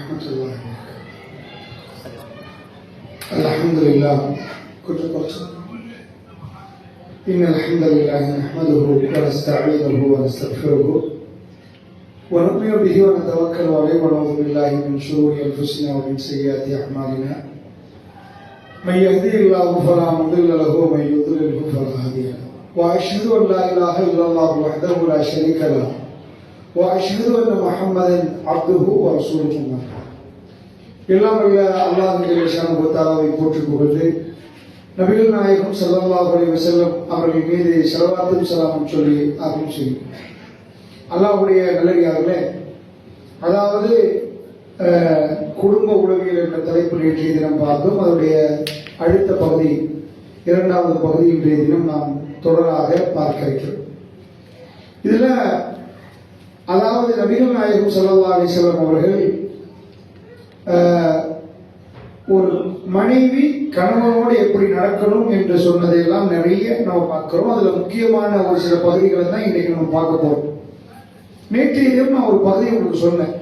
ورحمة الله وبركاته. الحمد لله كل قصة. إن الحمد لله نحمده ونستعينه ونستغفره ونؤمن به ونتوكل عليه ونعوذ بالله من شرور أنفسنا ومن سيئات أعمالنا. من يهديه الله فلا مضل له ومن يضلله فلا هادي له. وأشهد أن لا إله إلا الله وحده لا شريك له وأشهد أن محمدا عبده ورسوله. எல்லாம் உள்ள அல்லாஹ் ஜல்ல ஷானஹு போற்றி புகழ்ந்து நபிகள் நாயகம் ஸல்லல்லாஹு அலைஹி வஸல்லம் அவர்கள் மீது ஸலவாத்தும் ஸலாமும் சொல்லி ஆரம்பம் செய்யும். அல்லாஹ்வுடைய நல்லடியார்களே, அதாவது குடும்ப உளவியல் என்ற தலைப்பு நேற்றைய தினம் பார்த்தோம். அதனுடைய அடுத்த பகுதி, இரண்டாவது பகுதி இன்றைய தினம் நாம் தொடராக பார்க்க இருக்கிறோம். இதுல அதாவது நபிகள் நாயகம் ஸல்லல்லாஹு அலைஹி வஸல்லம் அவர்கள் ஒரு மனைவி கணவனோடு எப்படி நடக்கணும் என்று சொன்னதையெல்லாம் நிறைய நம்ம பார்க்கிறோம். அதுல முக்கியமான ஒரு சில பகுதிகளை தான் இன்னைக்கு நம்ம பார்க்க போறோம். நேற்றைய தினம் நான் ஒரு பகுதியை உங்களுக்கு சொன்னேன்.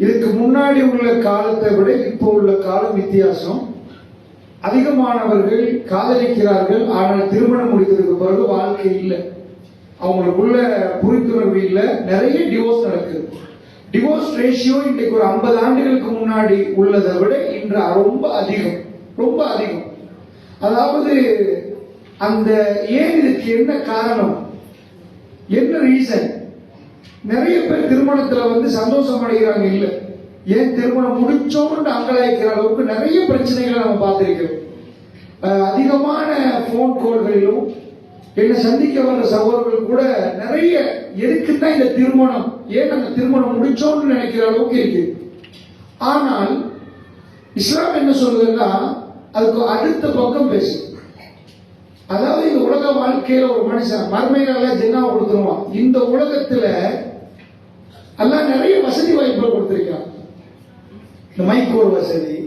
இதுக்கு முன்னாடி உள்ள காலத்தை விட இப்போ உள்ள காலம் வித்தியாசம். அதிகமானவர்கள் காதலிக்கிறார்கள், ஆனால் திருமணம் முடித்ததுக்கு பிறகு வாழ்க்கை இல்லை, அவங்களுக்குள்ள புரிந்துணர்வு இல்லை, நிறைய டிவோர்ஸ் நடக்குது. டிவோர்ஸ் ரேஷியோ இன்றைக்கு ஒரு 50 ஆண்டுகளுக்கு முன்னாடி உள்ளதை விட இன்று ரொம்ப அதிகம், ரொம்ப அதிகம். அதாவது அந்த ஏன் இதுக்கு என்ன காரணம், என்ன ரீசன்? நிறைய பேர் திருமணத்துல சந்தோஷம் அடைகிறாங்க இல்லை, ஏன் திருமணம் முடிச்சோம்னு அங்கலாய்க்கிற அளவுக்கு நிறைய பிரச்சனைகளை நம்ம பார்த்திருக்கிறோம். அதிகமான போன் கால்களிலும் என்னை சந்திக்க வர சகோதரர்கள் கூட நிறைய எதுக்குதான் இந்த திருமணம், ஏன் அந்த திருமணம் முடிச்சோம்னு நினைக்கிற அளவுக்கு இருக்கு. ஆனால் இஸ்லாம் என்ன சொல்றதுன்னா அதுக்கு அடுத்த பக்கம் பேசு. அதாவது இந்த உலக வாழ்க்கையில ஒரு மனுஷன் மறுமையில ஜென்னா கொடுத்துருவான். இந்த உலகத்துல எல்லாம் நிறைய வசதி வாய்ப்புகள் கொடுத்திருக்கான். இந்த மைக் ஒரு வசதி,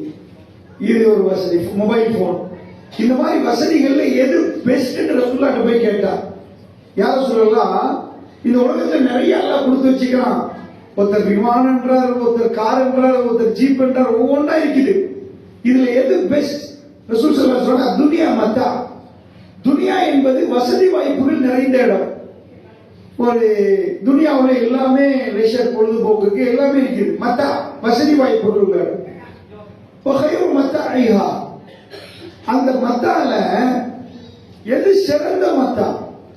இது ஒரு வசதி, மொபைல் போன், இந்த மாதிரி வசதிகள்ல எது பெஸ்ட் ரசூலுல்லாஹ் போய் கேட்டா, யார சொல்லலாம், இந்த உலகத்துல நிறைய எல்லாம் கொடுத்து வச்சுக்கிறான். ஒருத்தர் விமானம் என்றார், ஒருத்தர் கார் என்றார், ஒருத்தர் ஜீப் என்றார், ஒவ்வொன்றா இருக்குது. இதுல எது பெஸ்ட்? ரசூல் ஸல்லல்லாஹு அலைஹி வஸல்லம் துனியா மத்தா. துனியா என்பது வசதி வாய்ப்புகள் நிறைந்த இடம். ஒரு துனியாவுல எல்லாமே லெஷர், பொழுதுபோக்குக்கு எல்லாமே இருக்குது. மத்தா வசதி வாய்ப்புகள் உள்ள இடம். மத்தா, அந்த மத்தால எது சிறந்த மத்தா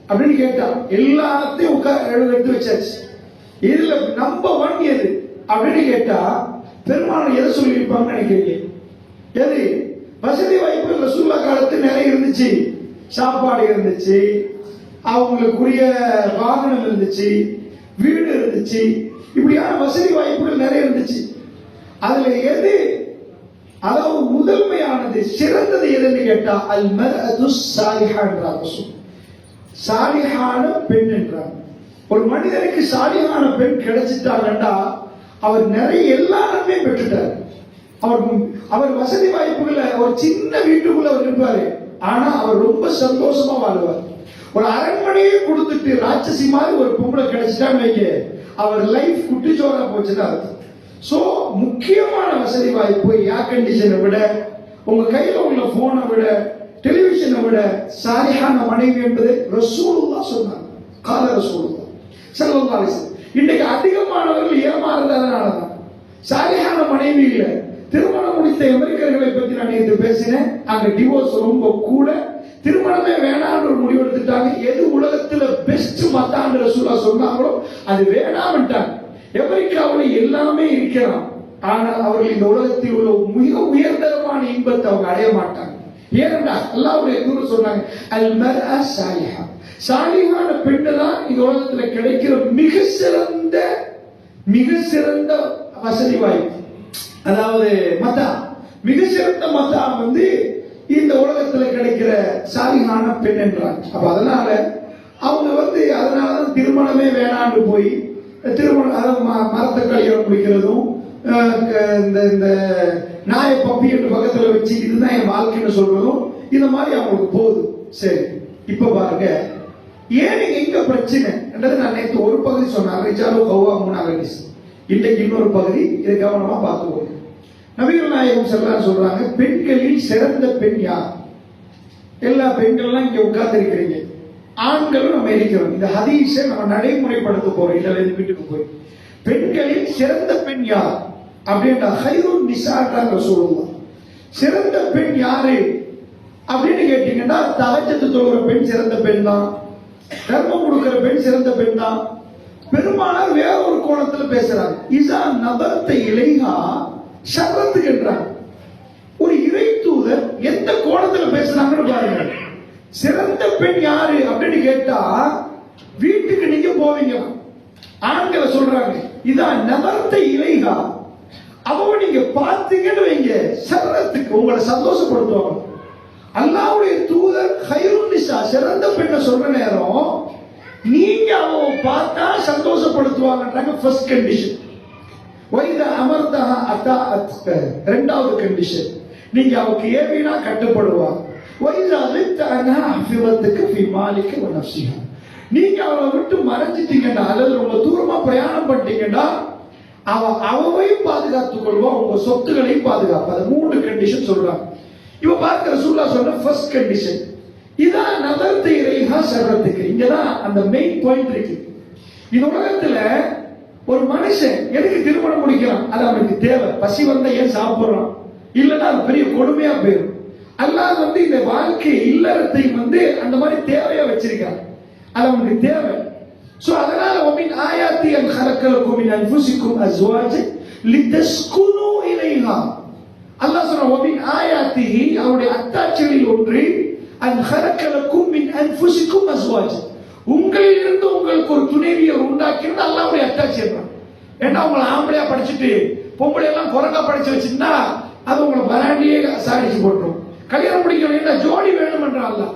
அப்படின்னு கேட்டா எல்லாத்தையும் எடுத்து வச்சாச்சு. இதுல நம்பர் 1 எது அப்படின்னு கேட்டா பெரும்பாலும் எதை சொல்லியிருப்பாங்க நினைக்கிறீங்க? எது? வசதி வாய்ப்புகள் ரசூலுல்லாஹ் காலத்து நிறைய இருந்துச்சு. சாப்பாடு இருந்துச்சு, அவங்களுக்குரிய வாகனம் இருந்துச்சு, வீடு இருந்துச்சு, இப்படியான வசதி வாய்ப்புகள் நிறைய இருந்துச்சு. அதுல எது அதாவது முதன்மையானது, சிறந்தது எதுன்னு கேட்டா அல் மர்அத்து ஸாலிஹா என்றார் ரசூல். சாலிஹான பெண் என்றார். ஒரு மனிதனுக்கு சாலிஹான பெண் கிடைச்சிட்டாங்கன்னா அவர் நிறைய எல்லாருமே பெற்றுட்டார். அவர் வசதி வாய்ப்புகளை ஒரு சின்ன வீட்டுக்குள்ள அவர் இருப்பாரு, ஆனா அவர் ரொம்ப சந்தோஷமா வாழ்வார். ஒரு அரண்மனையை கொடுத்துட்டு ராட்சசி மாதிரி ஒரு பொம்பளை கிடைச்சிட்டாங்க, அவர் லைஃப் குட்டிச்சோரா போச்சுன்னு அர்த்தம். சோ முக்கியமான வசதி வாய்ப்பு ஏர் கண்டிஷனை விட, உங்க கையில உள்ள போனை விட, டெலிவிஷனை விட சாலிஹான மனைவி என்பது ரசூலுல்லாஹ் சொன்னாங்க. கால ரசூலுல்லாஹ் ஸல்லல்லாஹு அலைஹி வஸல்லம். இன்னைக்கு அதிகமானவர்கள் ஏமாறுறதுனாலதான் சாலிஹான மனைவி இல்லை. திருமணம் முடித்த அமெரிக்கர்களை பத்தி நான் நேற்று பேசினேன். அங்க டிவோர்ஸ் ரொம்ப கூட, திருமணமே வேணாம்னு ஒரு முடிவு எடுத்துட்டாங்க. எது உலகத்துல பெஸ்ட் மத்தான்னு ரசூலுல்லாஹ் சொன்னாங்களோ அது வேணாம்ட்டாங்க. அமெரிக்காவில் எல்லாமே இருக்கிறான், ஆனால் அவர்கள் இந்த உலகத்தில் உள்ள மிக உயர்தரமான இன்பத்தை அவங்க அடைய மாட்டாங்க. ஏனென்றா அல்லாஹ்வுடைய தூதர் சொன்னாங்க, அல் மர்அ ஸாலிஹா, சாலிஹான பெண்ணு தான் இந்த உலகத்தில் கிடைக்கிற மிக சிறந்த வசதி வாய்ப்பு. அதாவது மத்தா, மிக சிறந்த மத்தா இந்த உலகத்தில் கிடைக்கிற சாலிஹான பெண் என்றாங்க. அப்ப அதனால அவங்க அதனாலதான் திருமணமே வேணான்னு போய் திருமணம் மரத்தை கல்யாணம் முடிக்கிறதும், இந்த நாய பப்பி என்று பக்கத்துல வச்சு இதுதான் என் வாழ்க்கைன்னு சொல்றதும், இந்த மாதிரி அவங்களுக்கு போகுது. சரி, இப்ப பாருங்க ஏன் எங்க பிரச்சனை என்றது நான் நேற்று ஒரு பகுதி சொன்னேன். இன்றைக்கு இன்னொரு பகுதி, இதை கவனமா பார்த்துக்கோங்க. நபிகள் நாயகம் சொல்றாங்க, பெண்களில் சிறந்த பெண் யார்? எல்லா பெண்கள்லாம் இங்க உட்கார்ந்து இருக்கிறீங்க, ஆண்களும் நம்ம இருக்கிறோம். இந்த ஹதீஸை நம்ம நடைமுறைப்படுத்த போறோம். இதுல இருந்து வீட்டுக்கு போய் பெண்களில் சிறந்த பெண் யார் அப்படின்ற ஹைருன் நிசாட்டாங்க சொல்லுவோம். சிறந்த பெண் யாரு அப்படின்னு கேட்டீங்கன்னா, தஹஜ்ஜத் தொழுகிற பெண் சிறந்த பெண் தான், தர்மம் கொடுக்கிற பெண் சிறந்த பெண் தான். பெருமானார் வேற ஒரு கோணத்துல பேசுறாங்க. இசா நபர்த்தை இலைஹா ஷர்ரத்துக்கு என்றாங்க. ஒரு இறை தூதர் எந்த கோணத்துல பேசுறாங்கன்னு பாருங்க. சிறந்த பெண் யாரு அப்படின்னு கேட்டா வீட்டுக்கு நீங்க போவீங்க, ஆண்களை சொல்றாங்க. இதான் நபர்த்தை இலைஹா, அவ நீங்க பார்த்தீங்கன்னு வைங்க, ஷர்ரத்துக்கு உங்களை சந்தோஷப்படுத்துவாங்க. அல்லாஹ்வுடைய தூதர் ஹைருன் நிசா சிறந்த பெண்ணை சொல்ற நேரம் நீங்க அவ பார்த்தா சந்தோஷப்படுத்துவாங்கன்றாங்க. First condition. வைதா அமர்தஹா அதாஅத்க, இரண்டாவது கண்டிஷன், நீங்க அவக்கு ஏவினா கட்டுப்படுவா. வைதா லித்த அன்ஹா ஹஃபிரத்துக்கு ஃபீ மாலிக வ நஃப்ஸிஹா, நீங்க அவளை விட்டு மறைஞ்சிட்டீங்கன்னா அல்லது ரொம்ப தூரமா பிரயாணம் பண்ணிட்டீங்கன்னா அவவையும் பாதுகாத்துக் கொள்வா, உங்க சொத்துக்களையும் பாதுகாப்பா. அது 3 கண்டிஷன் சொல்றாங்க. இவ பார்க்கிற ரசூலுல்லாஹ் சொன்ன ஃபர்ஸ்ட் கண்டிஷன் இதான் நதர்த்தை இலைஹா ஷர்ரத்துக்கு. இங்கதான் அந்த மெயின் பாயிண்ட் இருக்கு. இந்த உலகத்துல ஒரு மனுஷன் எதுக்கு திருமணம் முடிக்கிறான்? அது அவனுக்கு தேவை. பசி வந்தா ஏன் சாப்பிடுறான்? இல்லைன்னா அது பெரிய கொடுமையா போயிடும். அல்லாஹ் இந்த வாழ்க்கை இல்லறத்தை அந்த மாதிரி தேவையா வச்சிருக்கான். அது அவனுக்கு தேவை. சோ அதனால ومن آياته أن خلق لكم من أنفسكم أزواجا لتسكنوا إليها. அல்லாஹ் சொல்றான் ومن آياته, அவருடைய அத்தாட்சிகளில் ஒன்று, أن خلق لكم من أنفسكم أزواجا, உங்களில் இருந்து உங்களுக்கு ஒரு துணைவியை உண்டாக்கினது அல்லாஹ்வுடைய அத்தாட்சி. ஏன்னா உங்களை ஆம்பளையா படிச்சுட்டு பொம்பளை எல்லாம் குரங்கா படிச்சு வச்சிருந்தா அது உங்களை பராண்டியே சாடிச்சு போட்டுரும். கல்யாணம் முடிக்கணும், ஜோடி வேணும் என்ற அல்லாஹ்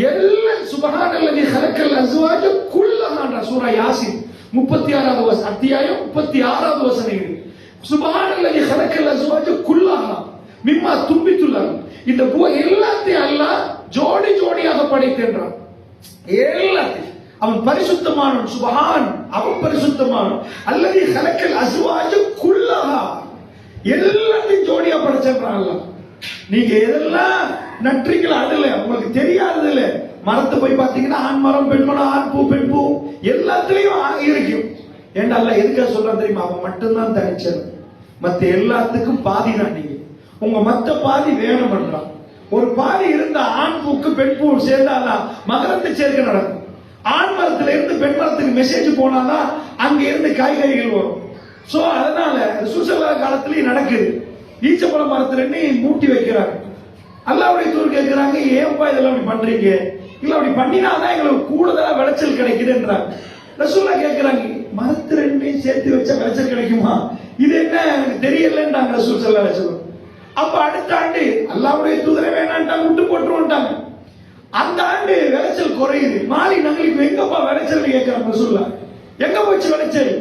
எல்லாம் சுப்ஹானல்லதி ஹலக்கல் அஸ்வாஜ குல்லஹா சூரா யாசின் 36வது அத்தியாயம் 36வது வசனம். சுப்ஹானல்லதி ஹலக்கல் அஸ்வாஜ குல்லஹா மிம்மா தும்பித்துல்லாஹ், இந்த எல்லாத்தையும் அல்லாஹ் ஜோடி ஜோடியாக படைக்கின்றான். எல்லாத்தையும் அவன் பரிசுத்தமானவன், சுப்ஹான், அவன் பரிசுத்தமானவன். அல்லதி ஹலக்கல் அஸ்வாஜ குல்லஹா, எல்லாத்தையும் ஜோடியா படைச்சான் அல்லாஹ். நீங்க எதெல்லாம் நன்றீங்களா அதுல உங்களுக்கு தெரியாதது இல்ல. மரத்தை போய் பாத்தீங்கன்னா ஆண் மரம் பெண் மரம், ஆண் பூ பெண் பூ எல்லாத்துலயும் இருக்கும். ஏண்டா அல்லாஹ் எதுக்காக சொல்றான் தெரியுமா? அவன் மட்டும்தான் தனிச்சது, மத்த எல்லாத்துக்கும் பாதி தான். நீங்க உங்க மத்த பாதி வேணும் பண்றான். ஒரு பாதி இருந்தா ஆண் பூக்கு பெண் பூ சேர்ந்தாதான் மகரத்தை சேர்க்க நடக்கும். ஆண் மரத்துல இருந்து பெண் மரத்துக்கு மெசேஜ் போனாதான் அங்க இருந்து காய்கறிகள் வரும். சோ அதனால சுசலா காலத்திலயும் நடக்குது. ஈச்சப்பழ மரத்துல மூட்டி வைக்கிறாங்க. அல்லாஹ்வுடைய தூதர் கேட்கிறாங்க, ஏன்பா இதெல்லாம் அப்படி பண்றீங்க? இல்ல அப்படி பண்ணினாதான் எங்களுக்கு கூடுதலா விளைச்சல் கிடைக்குதுன்றாங்க. ரசூலுல்லாஹ் கேட்கிறாங்க, மரத்து ரெண்டையும் சேர்த்து வச்சா விளைச்சல் கிடைக்குமா? இது என்ன எனக்கு தெரியலன்றாங்க ரசூல் ஸல்லல்லாஹு அலைஹி வஸல்லம். அப்ப அடுத்த ஆண்டு அல்லாஹ்வுடைய தூதரை வேணான்ட்டாங்க, விட்டு போட்டுருவான்ட்டாங்க. அந்த ஆண்டு விளைச்சல் குறையுது. மாலி நங்களுக்கு எங்கப்பா விளைச்சல் கேட்கிறாங்க ரசூலுல்லாஹ். எங்க போச்சு விளைச்சல்?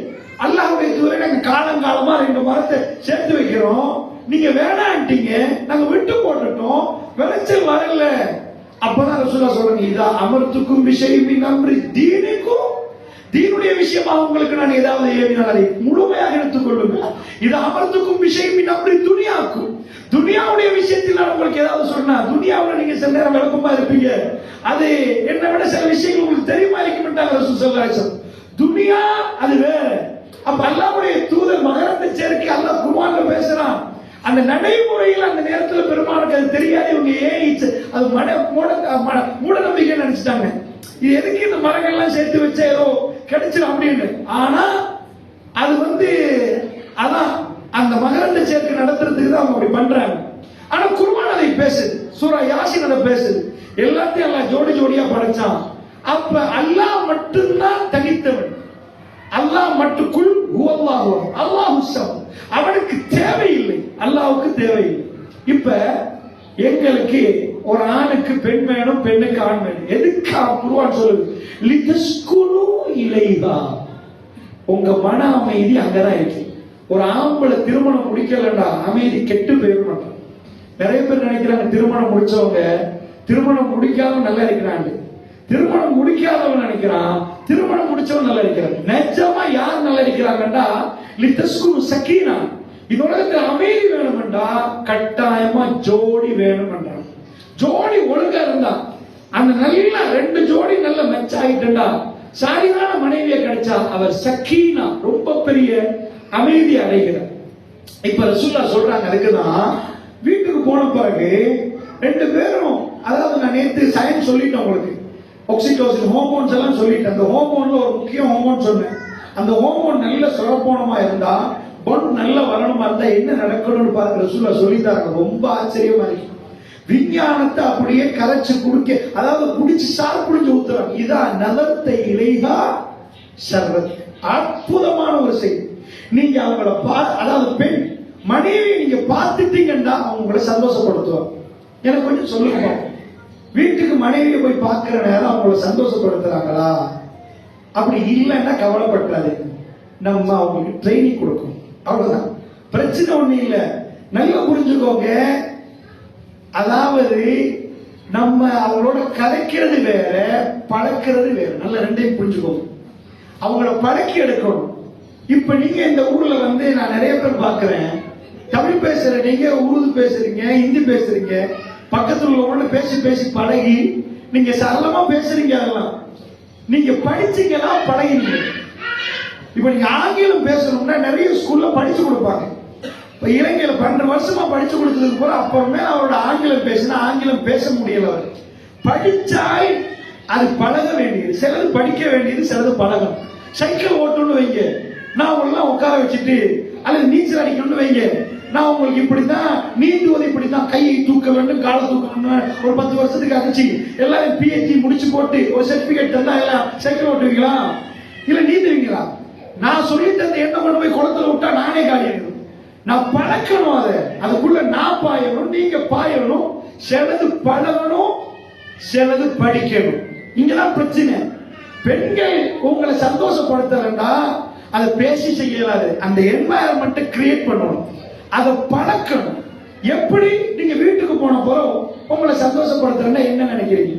அல்லாஹ்வுடைய தூதரை நாங்க காலங்காலமா 2 மரத்தை சேர்த்து வைக்கிறோம், நீங்க வேணான்ட்டீங்க, நாங்க விட்டு போட்டுட்டோம், விளைச்சல் வரல. அப்பதான் ரசூலுல்லாஹ் சொல்றாங்க, இதா அமர்த்துக்கும் விஷயம் அம்ரி தீனுக்கும், தீனுடைய விஷயமா உங்களுக்கு நான் ஏதாவது ஏவினால் அதை முழுமையாக எடுத்துக் கொள்ளுங்கள். இது அமர்த்துக்கும் விஷயம் அம்ரி துனியாக்கும், துனியாவுடைய விஷயத்தில் நான் உங்களுக்கு ஏதாவது சொன்னா துனியாவுல நீங்க சில நேரம் விளக்கமா இருப்பீங்க, அது என்னை விட சில விஷயங்கள் உங்களுக்கு தெரியுமா இருக்க மாட்டாங்க ரசூல் ஸல்லல்லாஹு அலைஹி வஸல்லம். துனியா அது வேற. அப்ப அல்லாஹ்வுடைய தூதர் மகரத்தை சேர்க்கை அல்லாஹ் குர்ஆன்ல பேசுறான். அந்த நடைமுறையில் அந்த நேரத்தில் பெருமானுக்கு அது தெரியாது. இவங்க அது மூட நம்பிக்கை நினைச்சிட்டாங்க. இது எதுக்கு இந்த மரங்கள்லாம் சேர்த்து வச்சா ஏதோ கிடைச்சிடும் அப்படின்னு. ஆனா அது அதான் அந்த மகரந்த சேர்க்கை நடத்துறதுக்கு தான் அவங்க அப்படி பண்றாங்க. ஆனா குர்ஆன் அதை பேசுது, சூரா யாசின் அதை பேசுது. எல்லாத்தையும் அல்லாஹ் ஜோடி ஜோடியா படைச்சான். அப்ப அல்லாஹ் மட்டும்தான் தனித்தவன். அல்லாஹ் மட்டுக்குள் அல்லாஹு ஸமத், அவனுக்கு தேவையில்லை, அல்லாஹ்வுக்கு தேவையில்லை. இப்ப எங்களுக்கு ஒரு ஆணுக்கு பெண் வேணும், பெண்ணுக்கு ஆண் வேணும். எதுக்கு குர்ஆன் சொல்லுது? லிதஸ்குனு இலைஹா, உங்க மன அமைதி அங்கதான் இருக்கு. ஒரு ஆம்பளை திருமணம் முடிக்கலன்னா அமைதி கெட்டு போயிடும். நிறைய பேர் நினைக்கிறாங்க திருமணம் முடிச்சவங்க திருமணம் முடிக்காம நல்லா இருக்கிறாங்க. திருமணம் முடிக்காதவன் நினைக்கிறான் திருமணம் முடிச்சவன் நல்லா இருக்கிறான். நிஜமா யார் நல்லா இருக்கிறாங்கன்னா லிதஸ்குரு சக்கீனா. இந்த உலகத்துல அமைதி வேணும்டா கட்டாயமா ஜோடி வேணும்ன்றான். ஜோடி ஒழுங்கா இருந்தா அந்த நல்ல 2 ஜோடி நல்ல மெச் ஆயிட்டுண்டா சரியான மனைவியை கிடைச்சா அவர் சக்கீனா ரொம்ப பெரிய அமைதி அடைகிறார். இப்ப ரசூலுல்லாஹ் சொல்றாங்க அதுக்குதான் வீட்டுக்கு போன பிறகு 2 பேரும், அதாவது நான் நேத்து சயின்ஸ் சொல்லிட்டேன் உங்களுக்கு, ஆக்சிடோசின் ஹார்மோன்ஸ் எல்லாம் சொல்லிட்டேன். அந்த ஹார்மோன்ல ஒரு முக்கிய ஹார்மோன் சொன்னேன். அந்த ஹார்மோன் நல்ல சுரப்போனமா இருந்தா, பொன் நல்ல வரணுமா இருந்தா என்ன நடக்கணும்னு பாருங்க ரசூலுல்லாஹ் சொல்லிட்டாங்க. ரொம்ப ஆச்சரியமா இருக்கு. விஞ்ஞானத்தை அப்படியே கரைச்சு குடிக்க, அதாவது குடிச்சு சார் புடிஞ்சு ஊத்துறாங்க. இதான் நலத்தை இலைகா சர்வத். அற்புதமான ஒரு செய்தி. நீங்க அவங்கள அதாவது பெண் மனைவி நீங்க பார்த்துட்டீங்கன்னா அவங்கள சந்தோஷப்படுத்துவாங்க. எனக்கு கொஞ்சம் சொல்லுங்க, வீட்டுக்கு மனைவியை போய் பார்க்கிற நேரம் அவங்கள சந்தோஷப்படுத்துறாங்களா? அப்படி இல்லைன்னா கவலைப்பட்டாது, நம்ம அவங்களுக்கு ட்ரைனிங் கொடுக்கணும். அவ்வளவுதான், பிரச்சனை ஒண்ணு இல்லை. நல்லா புரிஞ்சுக்கோங்க, அதாவது நம்ம அவங்களோட கலைக்கிறது வேற, பழக்கிறது வேற. நல்லா ரெண்டையும் புரிஞ்சுக்கோங்க. அவங்கள பழக்கி எடுக்கணும். இப்ப நீங்க இந்த ஊர்ல வந்து நான் நிறைய பேர் பாக்குறேன், தமிழ் பேசுற நீங்க உருது பேசுறீங்க, ஹிந்தி பேசுறீங்க, பக்கத்துல உள்ளவங்க பேசி பேசி பழகி நீங்க சரளமா பேசுறீங்க. அதெல்லாம் நீங்க படிச்சீங்கன்னா பழகினீங்க. இப்ப நீங்க ஆங்கிலம் பேசணும்னா நிறைய ஸ்கூல்ல படிச்சு கொடுப்பாங்க. இப்ப இலங்கையில 12 வருஷமா படிச்சு கொடுத்ததுக்கு போற அப்புறமே அவரோட ஆங்கிலம் பேசினா ஆங்கிலம் பேச முடியல. அவர் படிச்சாய் அது பழக வேண்டியது, சிலது படிக்க வேண்டியது, சிலது பழகும். சைக்கிள் ஓட்டணும்னு வைங்க, நான் உங்களெல்லாம் உட்கார வச்சுட்டு, அல்லது நீச்சல் அடிக்கணும்னு வைங்க, நான் உங்களுக்கு இப்படித்தான் நீந்துவது, இப்படித்தான் கையை தூக்க வேண்டும், காலை தூக்க வேண்டும், ஒரு 10 வருஷத்துக்கு அடிச்சு எல்லாரும் பிஹெச்டி முடிச்சு போட்டு ஒரு சர்டிபிகேட் தந்தா எல்லாம் சைக்கிள் ஓட்டுவீங்களா? இல்ல நீந்துவீங்களா? நான் சொல்லிட்டு அந்த எண்ணெய் கொண்டு போய் குளத்துல விட்டா நானே காலி ஆயிடும். நான் பழக்கணும், அதுக்குள்ள நான் பாயணும், நீங்க பாயணும், சிலது பழகணும், சிலது படிக்கணும். இங்கதான் பிரச்சனை. பெண்கள் உங்களை சந்தோஷப்படுத்தலன்னா அதை பேசி செய்யலாது. அந்த என்வாயர்மெண்ட் கிரியேட் பண்ணணும், அதை பழக்கணும். எப்படி நீங்க வீட்டுக்கு போன போறோம் உங்களை சந்தோஷப்படுத்துறேன்னா என்ன நினைக்கிறீங்க?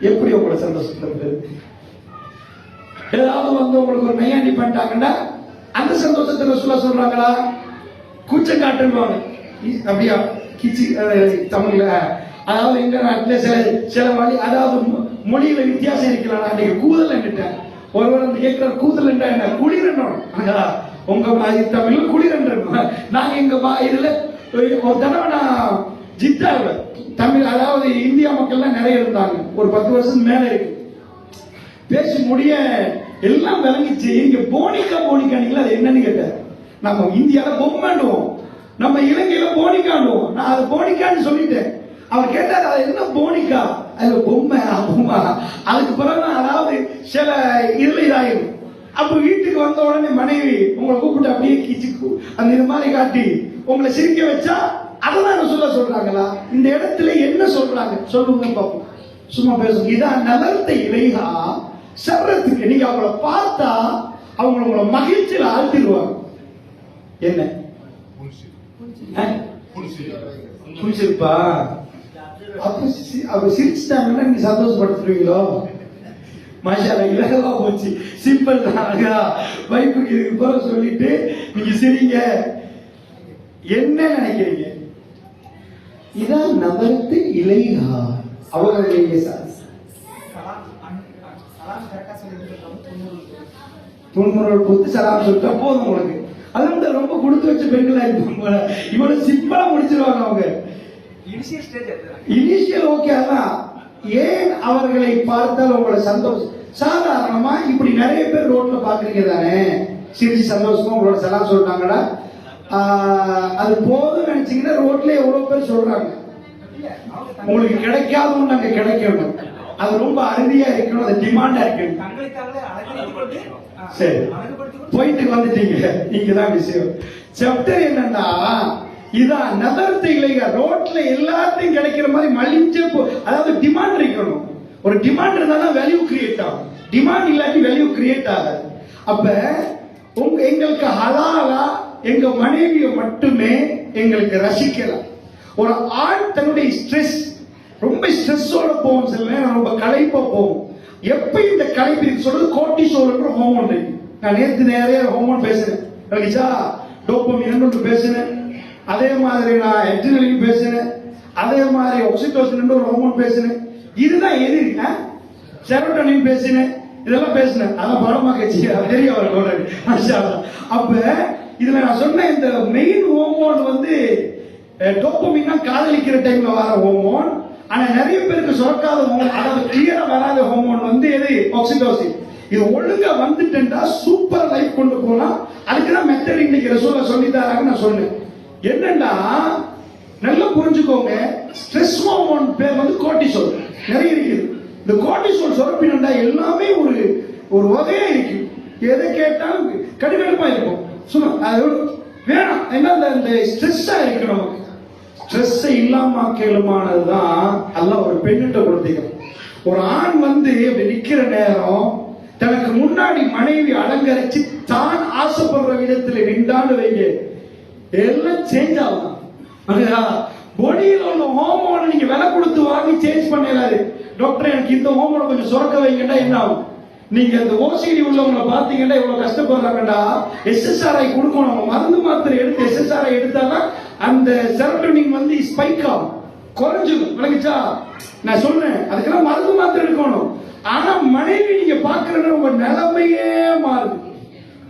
எப்படி உங்களை சந்தோஷப்படுத்துறது? ஏதாவது வந்து உங்களுக்கு ஒரு நையாண்டி பண்ணிட்டாங்கன்னா அந்த சந்தோஷத்தை ரசூலுல்லாஹ் சொல்றாங்களா? கூச்சம் காட்டுவாங்க. அப்படியா கிச்சி தமிழ்ல, அதாவது எங்க நாட்டில் சில வழி, அதாவது மொழியில வித்தியாசம் இருக்கலாம். அன்னைக்கு கூதல் என்னட்டேன் ஒருவர் வந்து கேட்கிற கூதல் என்ன? குளிர் உங்க தமிழ்ல குளிர் நாங்க எங்க இதுல ஒரு தடவை நான் ஜித்தாவில் தமிழ், அதாவது இந்தியா மக்கள்லாம் நிறைய இருந்தாங்க, ஒரு 10 வருஷம் மேல இருக்கு. பேசி முடிய எல்லாம் விளங்கிச்சு. இங்க போனிக்கா அது என்னன்னு கேட்டார். நம்ம இந்தியால பொம்மைண்டுவோம், நம்ம இலங்கையில போனிக்காண்டுவோம். நான் அது போனிக்கான்னு சொல்லிட்டேன். அவர் கேட்டார் அது என்ன போனிக்கா? அது பொம்மை. அதுக்கு பிறகு அதாவது சில இதுல இதாயிரும். அப்ப வீட்டுக்கு வந்த உடனே மனைவி உங்களை கூப்பிட்டு அப்படியே கிச்சிக்கு அந்த இது மாதிரி காட்டி உங்களை சிரிக்க வச்சா அதான் சொல்றாங்களா? இந்த இடத்துல என்ன சொல்றாங்க சொல்லுங்க பாப்போம். சும்மா பேசுங்க. இதான் நலத்தை இலைகா சர்றத்துக்கு. நீங்க அவங்கள பார்த்தா அவங்க உங்களை மகிழ்ச்சியில் ஆழ்த்திடுவாங்க. என்ன புரிச்சிருப்பா? அப்ப சிரிச்சுட்டாங்கன்னா நீங்க சந்தோஷப்படுத்துவீங்களோ? மாஷாஅல்லா, இலகுவா போச்சு, சிம்பிள் தான். வைப்புக்கு இதுக்கு போற சொல்லிட்டு நீங்க சிரிங்க. என்ன நினைக்கிறீங்க? இதான் நபர்த்து இலைகா அவர்களுடைய துன்முறல் கொடுத்து சலாம் சொல்லிட்டா போதும் உங்களுக்கு. அது வந்து ரொம்ப கொடுத்து வச்ச பெண்களா இருப்பாங்க. இவ்வளவு சிம்பிளா முடிச்சிருவாங்க அவங்க. Initial okay. அதான் ஏன் அவர்களை பார்த்தால் உங்களை சந்தோஷம். சாதாரணமா இப்படி நிறைய பேர் ரோட்ல பாக்குறீங்க தானே, சிரிச்சு சந்தோஷமா உங்களோட சலாம் சொல்றாங்கடா, அது போதும் நினைச்சீங்கன்னா ரோட்ல எவ்வளவு பேர் சொல்றாங்க. உங்களுக்கு கிடைக்காதுன்னு நாங்க கிடைக்கணும், அது ரொம்ப அருமையா இருக்கணும், அது டிமாண்டா இருக்கணும். சரி, போயிட்டு வந்துட்டீங்க. இங்கதான் விஷயம். சாப்டர் என்னன்னா இதான் நகரத்தை இல்லைங்க. ரோட்ல எல்லாத்தையும் கிடைக்கிற மாதிரி மலிஞ்ச, அதாவது டிமாண்ட் இருக்கணும். ஒரு டிமாண்ட் இருந்தா வேல்யூ கிரியேட் ஆகும். டிமாண்ட் இல்லாட்டி வேல்யூ கிரியேட் ஆகாது. அப்ப எங்களுக்கு ஹலாலா எங்க மனைவியை மட்டுமே எங்களுக்கு ரசிக்கலாம். ஒரு ஆண் தன்னுடைய ஸ்ட்ரெஸ், ரொம்ப ஸ்ட்ரெஸ்ஸோட போகும், சில நேரம் ரொம்ப களைப்பா போகும். எப்ப இந்த களைப்பு சொல்றது கோர்ட்டிசோல் ஹார்மோன். நான் நேற்று நிறைய ஹார்மோன் பேசுறேன். டோபமின் ஒன்று பேசினேன், அதே மாதிரி நான் எட்ரினலின் பேசினேன், அதே மாதிரி ஆக்சிடோசின் ஒரு ஹார்மோன் பேசினேன். இதுதான் எது செரோட்டோனின் பேசினேன், இதெல்லாம் பேசினேன். அதெல்லாம் படமா கட்சி தெரியும் அவருக்கு. அப்ப இதுல நான் சொன்ன இந்த மெயின் ஹோமோன் வந்து டோபமின்னா காதலிக்கிற டைம்ல வர ஹோமோன். ஆனா நிறைய பேருக்கு சுரக்காத ஹோமோன், அதாவது கிளியரா வராத ஹோமோன் வந்து எது ஆக்சிடோசின். இது ஒழுங்கா வந்துட்டா சூப்பர் லைஃப் கொண்டு போனா அதுக்குதான் மெத்தட் இன்னைக்கு ரசூலா சொல்லி தராங்க. நான் சொன்னேன் என்னன்னா நல்லா புரிஞ்சுக்கோங்க, ஸ்ட்ரெஸ் ஹார்மோன் பேர் வந்து கோர்ட்டிசோல். நிறைய இருக்குது. இந்த கோர்ட்டிசோல் சுரப்பினா எல்லாமே ஒரு வகையா இருக்கு. எதை கேட்டாலும் கடுகடுப்பா இருக்கும். சும்மா அது வேணாம், என்ன இந்த ஸ்ட்ரெஸ்ஸா இருக்கு. நமக்கு ஸ்ட்ரெஸ் இல்லாம கேளுமானதுதான் எல்லாம் ஒரு பெண்ணிட்ட கொடுத்தீங்க. ஒரு ஆண் வந்து இப்படி நிக்கிற நேரம் தனக்கு முன்னாடி மனைவி அலங்கரிச்சு தான் ஆசைப்படுற விதத்தில் நின்றான்னு வைங்க, எல்லாம் சேஞ்ச் ஆகும். பாடியில் உள்ள ஹோமோனை நீங்க விலை கொடுத்து வாங்கி சேஞ்ச் பண்ணிடாது. டாக்டர் எனக்கு இந்த ஹோமோனை கொஞ்சம் சுரக்க வைங்கடா என்ன ஆகும்? நீங்க அந்த ஓசிடி உள்ளவங்களை பாத்தீங்கன்னா இவ்வளவு கஷ்டப்படுறாங்கடா. SSRI கொடுக்கணும், மருந்து மாத்திரை எடுத்து SSRI எடுத்தாதான் அந்த செரோட்டோனின் வந்து ஸ்பைக் ஆகும், குறைஞ்சிடும். விளங்குச்சா? நான் சொல்றேன் அதுக்கெல்லாம் மருந்து மாத்திரை எடுக்கணும். ஆனா மனைவி நீங்க பாக்குற உங்க நிலைமையே மாறுது,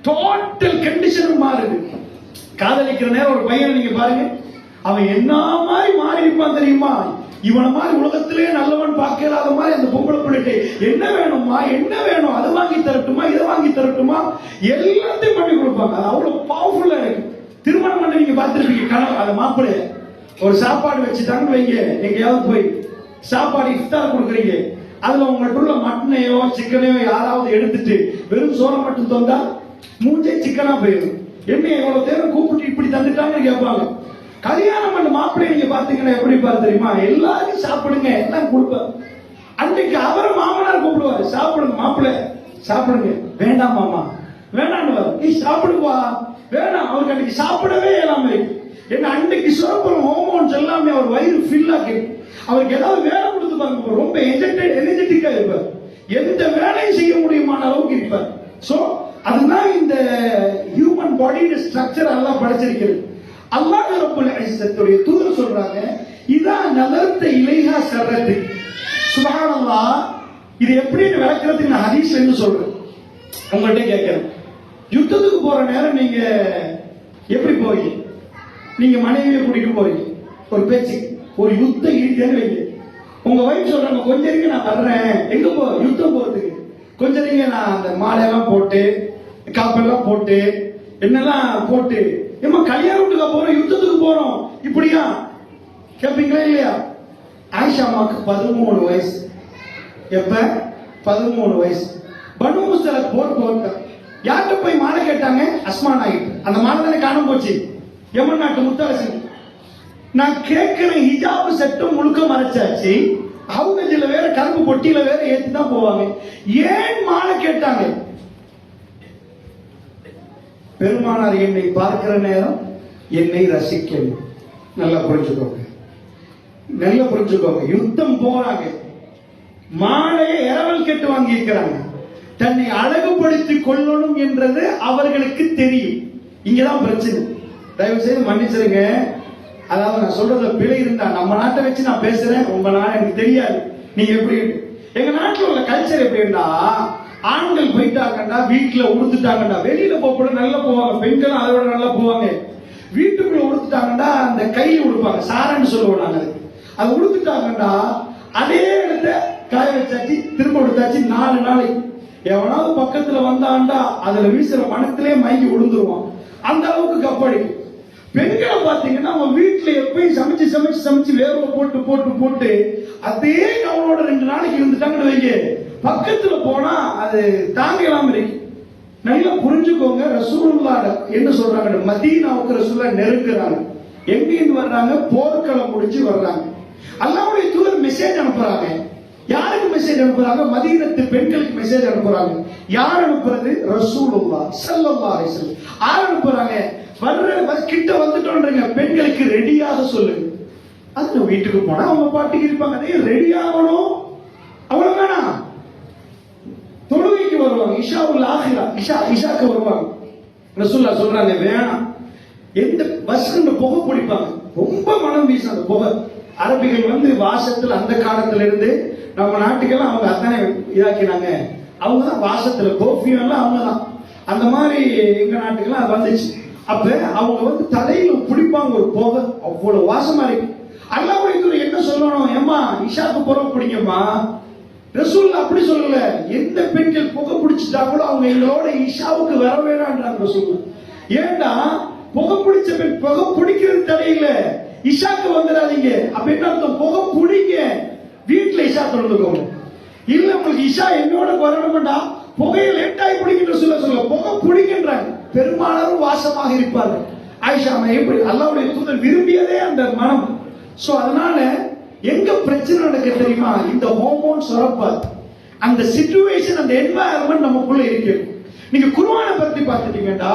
டோட்டல் கண்டிஷன் மாறுது. காதலிக்கிற நேரம் ஒரு பையன் நீங்க பாருங்க, அவன் என்ன மாதிரி மாறி இருப்பான் தெரியுமா? இவனை மாதிரி உலகத்திலே நல்லவன் பார்க்கலாத மாதிரி அந்த பொம்பளை பிள்ளைக்கு என்ன வேணுமா, என்ன வேணும், அதை வாங்கி தரட்டுமா, இதை வாங்கி தரட்டுமா, எல்லாத்தையும் பண்ணி கொடுப்பாங்க. அது அவ்வளவு பவர்ஃபுல்லா இருக்கு. திருமணம் பண்ண நீங்க பார்த்திருப்பீங்க, கணவன் அந்த மாப்பிள்ளை ஒரு சாப்பாடு வச்சுட்டாங்கன்னு வைங்க, எங்கேயாவது போய் சாப்பாடு இஃப்தார் கொடுக்குறீங்க, அதுல உங்கள்ட்ட உள்ள மட்டனையோ சிக்கனையோ யாராவது எடுத்துட்டு வெறும் சோளம் மட்டும் தந்தா மூஞ்சே சிக்கனா போயிடும். என்ன எவ்வளவு தேவை கூப்பிட்டு இப்படி தந்துட்டாங்கன்னு கேட்பாங்க. கல்யாணம் பண்ண மாப்பிள்ளை நீங்க பாத்தீங்கன்னா எப்படி பாரு தெரியுமா? எல்லாரும் சாப்பிடுங்க எல்லாம் கொடுப்பாரு. அன்னைக்கு அவரை மாமனார் கூப்பிடுவாரு, சாப்பிடுங்க மாப்பிள்ளை சாப்பிடுங்க. வேண்டாம் மாமா வேண்டாம், நீ சாப்பிடுவா வேணாம். அவருக்கு அன்னைக்கு சாப்பிடவே இல்லாம இருக்கு. என்ன அன்னைக்கு சுரப்புறம் ஹோமோன்ஸ் எல்லாமே அவர் வயிறு ஃபில் ஆகி அவருக்கு ஏதாவது வேலை கொடுத்து பாருங்க, ரொம்ப எனர்ஜெட்டிக்கா இருப்பார், எந்த வேலையும் செய்ய முடியுமான அளவுக்கு இருப்பார். சோ அதுதான் இந்த ஹியூமன் பாடியோட ஸ்ட்ரக்சர் எல்லாம் படைச்சிருக்கிறது. அல்லாஹ் ரப்பல் இஸ்ஸத்துடைய தூதர் சொல்றாங்க, இதா நலர்த்த இலைஹா சர்ரத்து. சுப்ஹானல்லாஹ். இது எப்படின்னு விளக்குறதுக்கு நான் ஹதீஸ்ல இருந்து சொல்றேன், உங்கள்கிட்ட கேட்கிறேன். யுத்தத்துக்கு போற நேரம் நீங்க எப்படி போறீங்க? நீங்க மனைவியை கூட்டிட்டு போறீங்க ஒரு பேச்சு, ஒரு யுத்தம் இருக்குன்னு வைங்க. உங்க வைஃப் சொல்றாங்க, கொஞ்சம் இருங்க நான் வர்றேன். எங்க போ? யுத்தம் போறதுக்கு. கொஞ்சம் இருங்க, நான் அந்த மாலையெல்லாம் போட்டு காப்பெல்லாம் போட்டு என்னெல்லாம் போட்டு ஏமா கல்யாணத்துக்கு போறோம், யுத்தத்துக்கு போறோம், இப்படியா கேட்பீங்களா இல்லையா? ஆயிஷா அம்மாக்கு 13 வயசு. எப்ப? 13 வயசு. பனு முஸ்தலக் போட்டு யார்கிட்ட போய் மாலை கேட்டாங்க? அஸ்மா நாயிட்டு. அந்த மாலை தானே காணாம போச்சு, யமன் நாட்டு முத்தரசு. நான் கேட்கிறேன், ஹிஜாப் சட்டம் முழுக்க மறைச்சாச்சு, அவங்க இதுல வேற கருப்பு பொட்டியில வேற ஏத்தி தான் போவாங்க, ஏன் மாலை கேட்டாங்க? பெருமானார் என்னை பார்க்கிற நேரம் என்னை ரசிக்கணும். நல்லா புரிஞ்சுக்கோங்க, நல்லா புரிஞ்சுக்கோங்க. யுத்தம் போறாங்க, மாலையை இரவல் கேட்டு வாங்கி இருக்கிறாங்க, தன்னை அழகுபடுத்திக் கொள்ளணும் என்றது அவர்களுக்கு தெரியும். இங்கதான் பிரச்சனை. தயவு செய்து மன்னிச்சிருங்க. அதாவது நான் சொல்றதுல பிழை இருந்தா நம்ம நாட்டை வச்சு நான் பேசுறேன், உங்க நாடு எனக்கு தெரியாது நீங்க எப்படி. எங்க நாட்டில் உள்ள கல்ச்சர் எப்படின்னா, ஆண்கள் போயிட்டாங்கடா வீட்டுல உடுத்துட்டாங்கடா, வெளியில போக நல்லா போவாங்க, பெண்களும் அதை விட நல்லா போவாங்க. வீட்டுக்குள்ள உடுத்துட்டாங்கடா அந்த கையில உடுப்பாங்க, சாரன்னு சொல்லுவோம் நாங்க. அது உடுத்துட்டாங்கடா அதே இடத்த காய வச்சாச்சு, திரும்ப உடுத்தாச்சு. 4 நாளைக்கு எவனாவது பக்கத்துல வந்தாண்டா அதுல வீசுற மனத்திலே மயங்கி விழுந்துருவான். அந்த அளவுக்கு கப்படிக்கும். பெண்களை பாத்தீங்கன்னா அவங்க வீட்டுல எப்பயும் சமைச்சு சமைச்சு சமைச்சு வேர்வை போட்டு போட்டு போட்டு அதே அவனோட 2 நாளைக்கு இருந்துட்டாங்கன்னு வைங்க, பக்கத்துல போனா அது தாங்கலாம இருக்கு. நல்லா புரிஞ்சுக்கோங்க. ரசூலுல்லாஹ் என்ன சொல்றாங்க? மதீனாவுக்கு ரசூலுல்லாஹ் நெருங்குறாங்க. எங்கிருந்து வர்றாங்க? போர்க்களம் முடிஞ்சு வர்றாங்க. அல்லாஹ்வுடைய தூதர் மெசேஜ் அனுப்புறாங்க. யாருக்கு மெசேஜ் அனுப்புறாங்க? மதீனத்து பெண்களுக்கு மெசேஜ் அனுப்புறாங்க. யார் அனுப்புறது? ரசூலுல்லாஹ் ஸல்லல்லாஹு அலைஹி வஸல்லம். யார் அனுப்புறாங்க? வர்ற கிட்ட வந்துட்டோன்றீங்க, பெண்களுக்கு ரெடியாக சொல்லுங்க. அது வீட்டுக்கு போனா அவங்க பாட்டுக்கு இருப்பாங்க, அதே ரெடி ஆகணும். அவ்வளவு வேணாம். தொழுகைக்கு வருவாங்க, இஷாவுல் ஆஹிரா, இஷாக்கு வருவாங்க. ரசூல்லா சொல்றாங்க வேணாம். எந்த பஸ்ல புகை பிடிப்பாங்க, ரொம்ப மனம் வீசும் அந்த புகை. அரபிகள் வந்து வாசத்துல அந்த காலத்துல இருந்து நம்ம நாட்டுக்கெல்லாம் அவங்க அத்தனை இதாக்கினாங்க. அவங்க தான் வாசத்துல கோஃபியம் எல்லாம் அவங்க தான். அந்த மாதிரி எங்க நாட்டுக்கெல்லாம் அது வந்துச்சு. அப்ப அவங்க வந்து தலையில பிடிப்பாங்க ஒரு புகை, அவ்வளவு வாசமா இருக்கு. அல்லாஹ்வுடைய என்ன சொல்லணும், ஏமா இஷாக்கு புகை பிடிக்குமா? ரசூல் அப்படி சொல்லல. எந்த பெண்கள் புகை பிடிச்சிட்டா கூட அவங்க எங்களோட இஷாவுக்கு வர வேணான்றாங்க ரசூல். ஏண்டா புகை பிடிச்ச பெண் புகை பிடிக்கிறது தடையில, இஷாக்கு வந்துடாதீங்க. அப்ப என்ன அர்த்தம்? புகை பிடிங்க, வீட்டுல இஷா தொடர்ந்துக்கோங்க. இல்ல உங்களுக்கு இஷா என்னோட வரணும்டா புகையை லேட்டாகி பிடிக்கின்ற சொல்ல புகை பிடிக்கின்றாங்க. பெரும்பாலும் வாசமாக இருப்பார்கள். ஆயிஷா எப்படி அல்லாஹ்வுடைய தூதர் விரும்பியதே அந்த மனம். சோ அதனால எங்க பிரச்சனை நடக்க தெரியுமா? இந்த ஹார்மோன் சுரப்பாது, அந்த சிச்சுவேஷன், அந்த என்வாயர்மெண்ட் நமக்குள்ள இருக்கு. நீங்க குர்ஆனை பத்தி பார்த்துட்டீங்கன்னா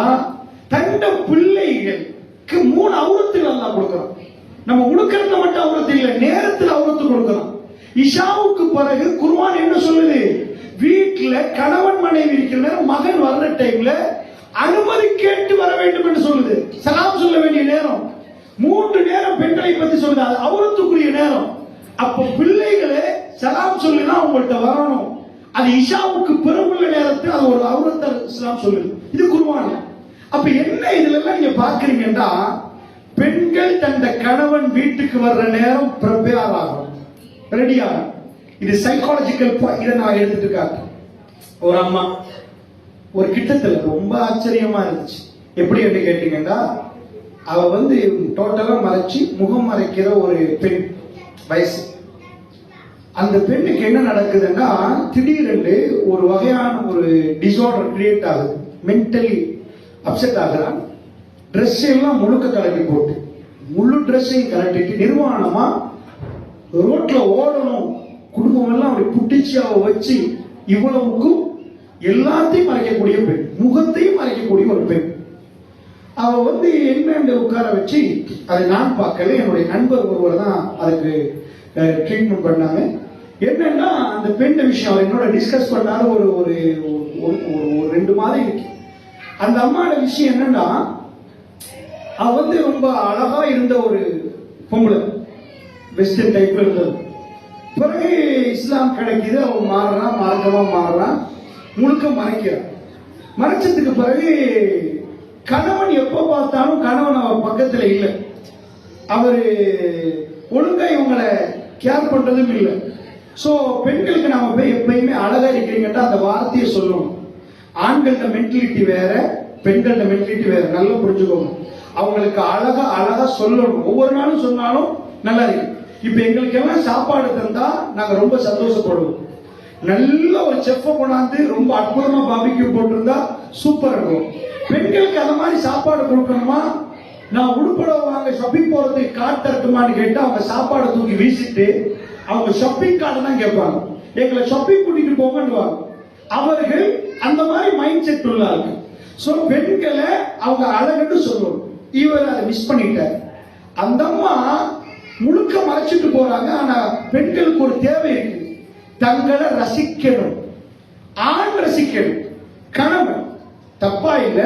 தண்ட பிள்ளைகளுக்கு 3 அவுரத்துகள் அல்லாஹ் கொடுக்கறான். நம்ம உடுக்கறதுல மட்டும் அவுரத்து இல்ல, நேரத்தில் அவுரத்து கொடுக்கறான். இஷாவுக்கு பிறகு குர்ஆன் என்ன சொல்லுது? வீட்டுல கணவன் மனைவி இருக்கிற நேரம், மகன் வர்ற டைம்ல அனுமதி கேட்டு வர வேண்டும் என்று சொல்லுது. சலாம் சொல்ல வேண்டிய நேரம் 3 நேரம் பெண்களை பத்தி சொல்லுது, அது அவுரத்துக்குரிய நேரம். அப்ப பிள்ளைகளே சலாம் சொல்லினா உங்கள்கிட்ட வரணும். அது இஷாவுக்கு பிறகுள்ள நேரத்தில் அது ஒரு அவுரத்தை இஸ்லாம் சொல்லுது. இது குர்ஆன். அப்ப என்ன இதுல எல்லாம் நீங்க பாக்குறீங்கன்னா, பெண்கள் தந்த கணவன் வீட்டுக்கு வர்ற நேரம் ப்ரிப்பேர் ஆகும், ரெடி ஆகும். இது சைக்காலஜிக்கல். இதை நான் எடுத்துட்டு காட்டுறேன். ஒரு அம்மா ஒரு கிட்டத்துல ரொம்ப ஆச்சரியமா இருந்துச்சு. எப்படி என்று கேட்டீங்கன்னா, அவ வந்து டோட்டலா மறைச்சு முகம் மறைக்கிற ஒரு பெண் வயசு. அந்த பெண்ணுக்கு என்ன நடக்குதுன்னா, திடீரென்று ஒரு வகையான ஒரு டிசார்டர் கிரியேட் ஆகுது. மென்டலி அப்செட் ஆகுறான். ட்ரெஸ் எல்லாம் முழுக்க கலட்டி போட்டு, முழு ட்ரெஸ்ஸையும் கலட்டிட்டு நிர்வாணமா ரோட்ல ஓடணும். குடும்பம் எல்லாம் அப்படி புட்டிச்சு அவ வச்சு, இவ்வளவுக்கும் எல்லாத்தையும் மறைக்கக்கூடிய பெண், முகத்தையும் மறைக்கக்கூடிய ஒரு பெண். அவ வந்து என்ன உட்கார வச்சு, அதை நான் பார்க்கல, என்னுடைய நண்பர் ஒருவர் தான் அதுக்கு ட்ரீட்மெண்ட் பண்ணாங்க. என்னன்னா அந்த பெண் விஷயம் அவர் என்னோட டிஸ்கஸ் பண்ணாரு. ஒரு ஒரு 2 மாதம் இருக்கு. அந்த அம்மாவோட விஷயம் என்னன்னா, அவ வந்து ரொம்ப அழகா இருந்த ஒரு பொம்பளை, வெஸ்டர்ன் டைப்ல இருந்தது. பிறகு இஸ்லாம் கிடைக்குது, அவன் மாறுறான், மார்க்கமா மாறுறான், முழுக்க மறைக்கிறான். மறைச்சதுக்கு பிறகு கணவன் எப்ப பார்த்தாலும் கணவன் அவர் பக்கத்துல இல்லை. அவரு ஒழுங்கா இவங்களை கேர் பண்றதும் இல்லை. சோ பெண்களுக்கு நாம போய் எப்பயுமே அழகா இருக்கிறீங்கன்னா அந்த வார்த்தையை சொல்லணும். ஆண்களோட மென்டாலிட்டி வேற, பெண்களோட மென்டாலிட்டி வேற, நல்லா புரிஞ்சுக்கோங்க. அவங்களுக்கு அழகா அழகா சொல்லணும். ஒவ்வொரு நாளும் சொன்னாலும் நல்லா இருக்கு. இப்ப எங்களுக்கு எல்லாம் சாப்பாடு தந்தா நாங்க ரொம்ப சந்தோஷப்படுவோம். நல்ல ஒரு செஃப்பை கொண்டாந்து ரொம்ப அற்புதமா பாபிக்யூ போட்டிருந்தா சூப்பர் இருக்கும். பெண்களுக்கு அந்த மாதிரி சாப்பாடு கொடுக்கணுமா? நான் உடுப்பட வாங்க ஷாப்பிங் போறதுக்கு கார்டு தரட்டுமான்னு கேட்டா அவங்க சாப்பாடு தூக்கி வீசிட்டு அவங்க ஷாப்பிங் கார்டு தான் கேட்பாங்க. எங்களை ஷாப்பிங் கூட்டிட்டு போங்கன்னு. அவர்கள் அந்த மாதிரி மைண்ட் செட் உள்ளாங்க. சோ பெண்களை அவங்க அழகுன்னு சொல்லுவோம். இவர் அதை மிஸ் பண்ணிட்டார். அந்த அம்மா முழுக்க மறைச்சிட்டு போறாங்க. ஆனா பெண்களுக்கு ஒரு தேவை இருக்கு, தங்களை ரசிக்கணும். ஆண் ரசிக்கணும், கணவன் தப்பா இல்ல,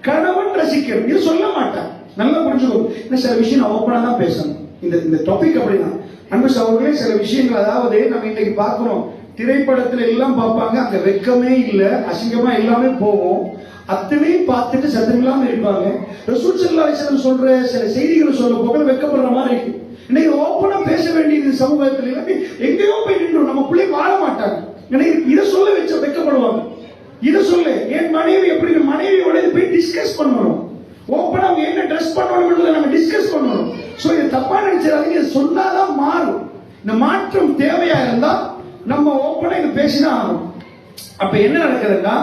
கணவன் ரசிக்கணும். இது சொல்ல மாட்டான். நல்லா புரிஞ்சுக்கணும். இன்னும் சில விஷயம் நான் ஓப்பனா தான் பேசணும். இந்த டாபிக் அப்படிதான் அன்பு சகோதரர்களே. சில விஷயங்கள், அதாவது நம்ம இன்னைக்கு பார்க்கிறோம், திரைப்படத்துல எல்லாம் பார்ப்பாங்க, அங்க வெக்கமே இல்ல, அசிங்கமா எல்லாமே போகும். அத்தனையும் பார்த்துட்டு சத்தம் இல்லாம இருப்பாங்க. ரசூல் ஸல்லல்லாஹு அலைஹி வஸல்லம் சொல்ற சில செய்திகளை சொல்ல போக வெக்கப்படுற மாதிரி இருக்கு. இன்னைக்கு ஓப்பனா பேச வேண்டியது சமூகத்தில் எல்லாமே எங்கேயோ போய் நின்று நம்ம பிள்ளை வாழ மாட்டாங்க. இதை சொல்ல வச்ச வெக்கப்படுவாங்க. இதை சொல்ல என் மனைவி எப்படி, மனைவியோட போய் டிஸ்கஸ் பண்ணணும். ஓப்பனா அவங்க என்ன ட்ரெஸ் பண்ணணும் நம்ம டிஸ்கஸ் பண்ணணும். சோ இது தப்பா நினைச்சாதீங்க, சொன்னாதான் மாறும். இந்த மாற்றம் தேவையா இருந்தா நம்ம ஓப்பனா இது பேசினா ஆகும். அப்ப என்ன நடக்குதுன்னா,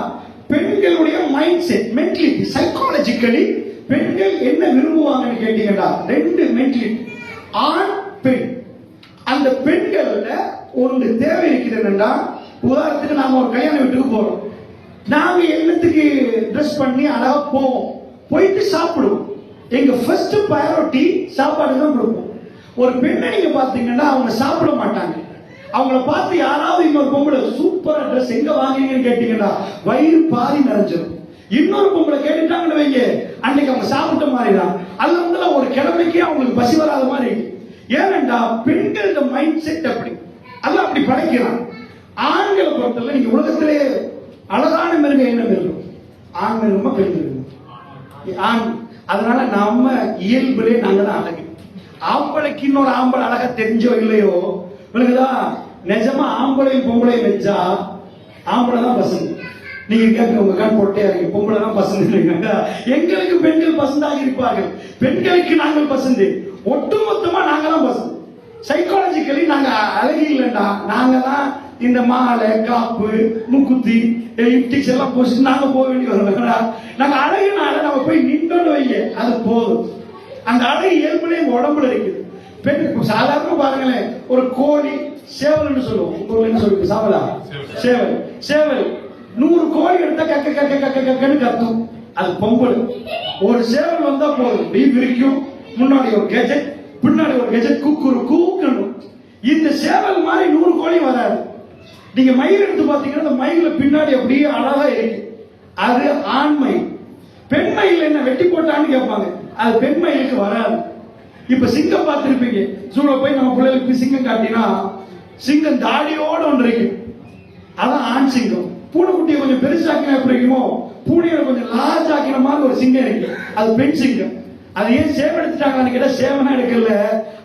பெண்களுடைய மைண்ட் செட், மென்டாலிட்டி, சைக்காலஜிக்கலி பெண்கள் என்ன விரும்புவாங்கன்னு கேட்டீங்கன்னா 2 மென்டாலிட்டி, ஆண் பெண். அந்த பெண்கள்ல ஒரு தேவை இருக்கிறதுன்னா, உதாரணத்துக்கு நாம ஒரு கல்யாண வீட்டுக்கு போறோம். நாங்க என்னத்துக்கு ட்ரெஸ் பண்ணி அழகா போவோம், போயிட்டு சாப்பிடுவோம். எங்க ஃபர்ஸ்ட் பிரையாரிட்டி சாப்பாடு தான் கொடுப்போம். ஒரு பெண்ணை நீங்க பாத்தீங்கன்னா அவங்க சாப்பிட மாட்டாங்க. அவங்கள பார்த்து யாராவது இன்னொரு பொம்பளை சூப்பரா ட்ரெஸ் எங்க வாங்குறீங்கன்னு கேட்டீங்கன்னா வயிறு பாதி நிறைஞ்சிடும். இன்னொரு பொம்பளை கேட்டுட்டாங்கன்னு வைங்க, அன்னைக்கு அவங்க சாப்பிட்ட மாதிரி தான். அது வந்து ஒரு கிழமைக்கே அவங்களுக்கு பசி வராத மாதிரி. ஏனென்றா பெண்களோட மைண்ட் செட் அப்படி, அதெல்லாம் அப்படி படைக்கிறான். ஆண்களை பொறுத்தவரை நீங்க உலகத்திலே அழகான மிருகம் என்ன மிருகம்? ஆண் மிருகமா பெண் மிருகம்? ஆண். அதனால நம்ம இயல்பிலே நாங்க தான் அழகு. ஆம்பளைக்கு இன்னொரு ஆம்பளை அழகா தெரிஞ்சோ இல்லையோ, விளங்குதா? நிஜமா ஆம்பளையும் பொம்பளையும் வச்சா ஆம்பளை தான் பசங்க. நீங்க கேட்க உங்க கண் போட்டே இருக்கு, பொம்பளை தான் பசங்க. எங்களுக்கு பெண்கள் பசந்தாக இருப்பார்கள், பெண்களுக்கு நாங்கள் பசந்து, ஒட்டுமொத்தமா நாங்க தான் பசங்க. சைக்காலஜிக்கலி நாங்க அழகி இல்லைண்டா, நாங்க தான் இந்த மாலை காப்பு மூக்குத்தி லிப்டிக்ஸ் எல்லாம் போட்டு நாங்க போக வேண்டி வரோம். நாங்க அழகுனால நம்ம போய் நின்று வைங்க, அது போதும். அந்த அழகு இயல்புல எங்க உடம்புல இருக்குது. பெண் சாதாரண பாருங்களேன், ஒரு கோழி சேவல் சொல்லுவோம், என்ன சொல்லுங்க? சாவலா? சேவல். சேவல் 100 கோழி எடுத்தா கக்க கக்க கக்க கக்கன்னு கத்தும், அது பொம்பளை. ஒரு சேவல் வந்தா போதும், நீ விரிக்கும், முன்னாடி ஒரு கெஜெட் பின்னாடி ஒரு கெஜெட் குக்குரு கூக்கணும். இந்த சேவல் மாதிரி 100 கோழி வராது. நீங்க மயில் எடுத்து பாத்தீங்கன்னா அந்த மயில பின்னாடி அப்படியே அழகா இருக்கு, அது ஆண் மயில். பெண் மயில் என்ன வெட்டி போட்டான்னு கேட்பாங்க, அது பெண் மயிலுக்கு வராது. இப்ப சிங்கம் பார்த்திருப்பீங்க, சூழ போய் நம்ம பிள்ளைகளுக்கு சிங்கம் காட்டினா சிங்கம் தாடியோட ஒன்று இருக்கு, அதான் ஆண் சிங்கம். பூனைக்குட்டியை கொஞ்சம் பெருசாக்கினா எப்படி இருக்குமோ, பூனையை கொஞ்சம் லார்ஜ் ஆக்கின மாதிரி ஒரு சிங்கம் இருக்கு, அது பெண் சிங்கம். அது ஏன் சேவ எடுத்துட்டாங்கன்னு கேட்டா சேவனா எடுக்கல,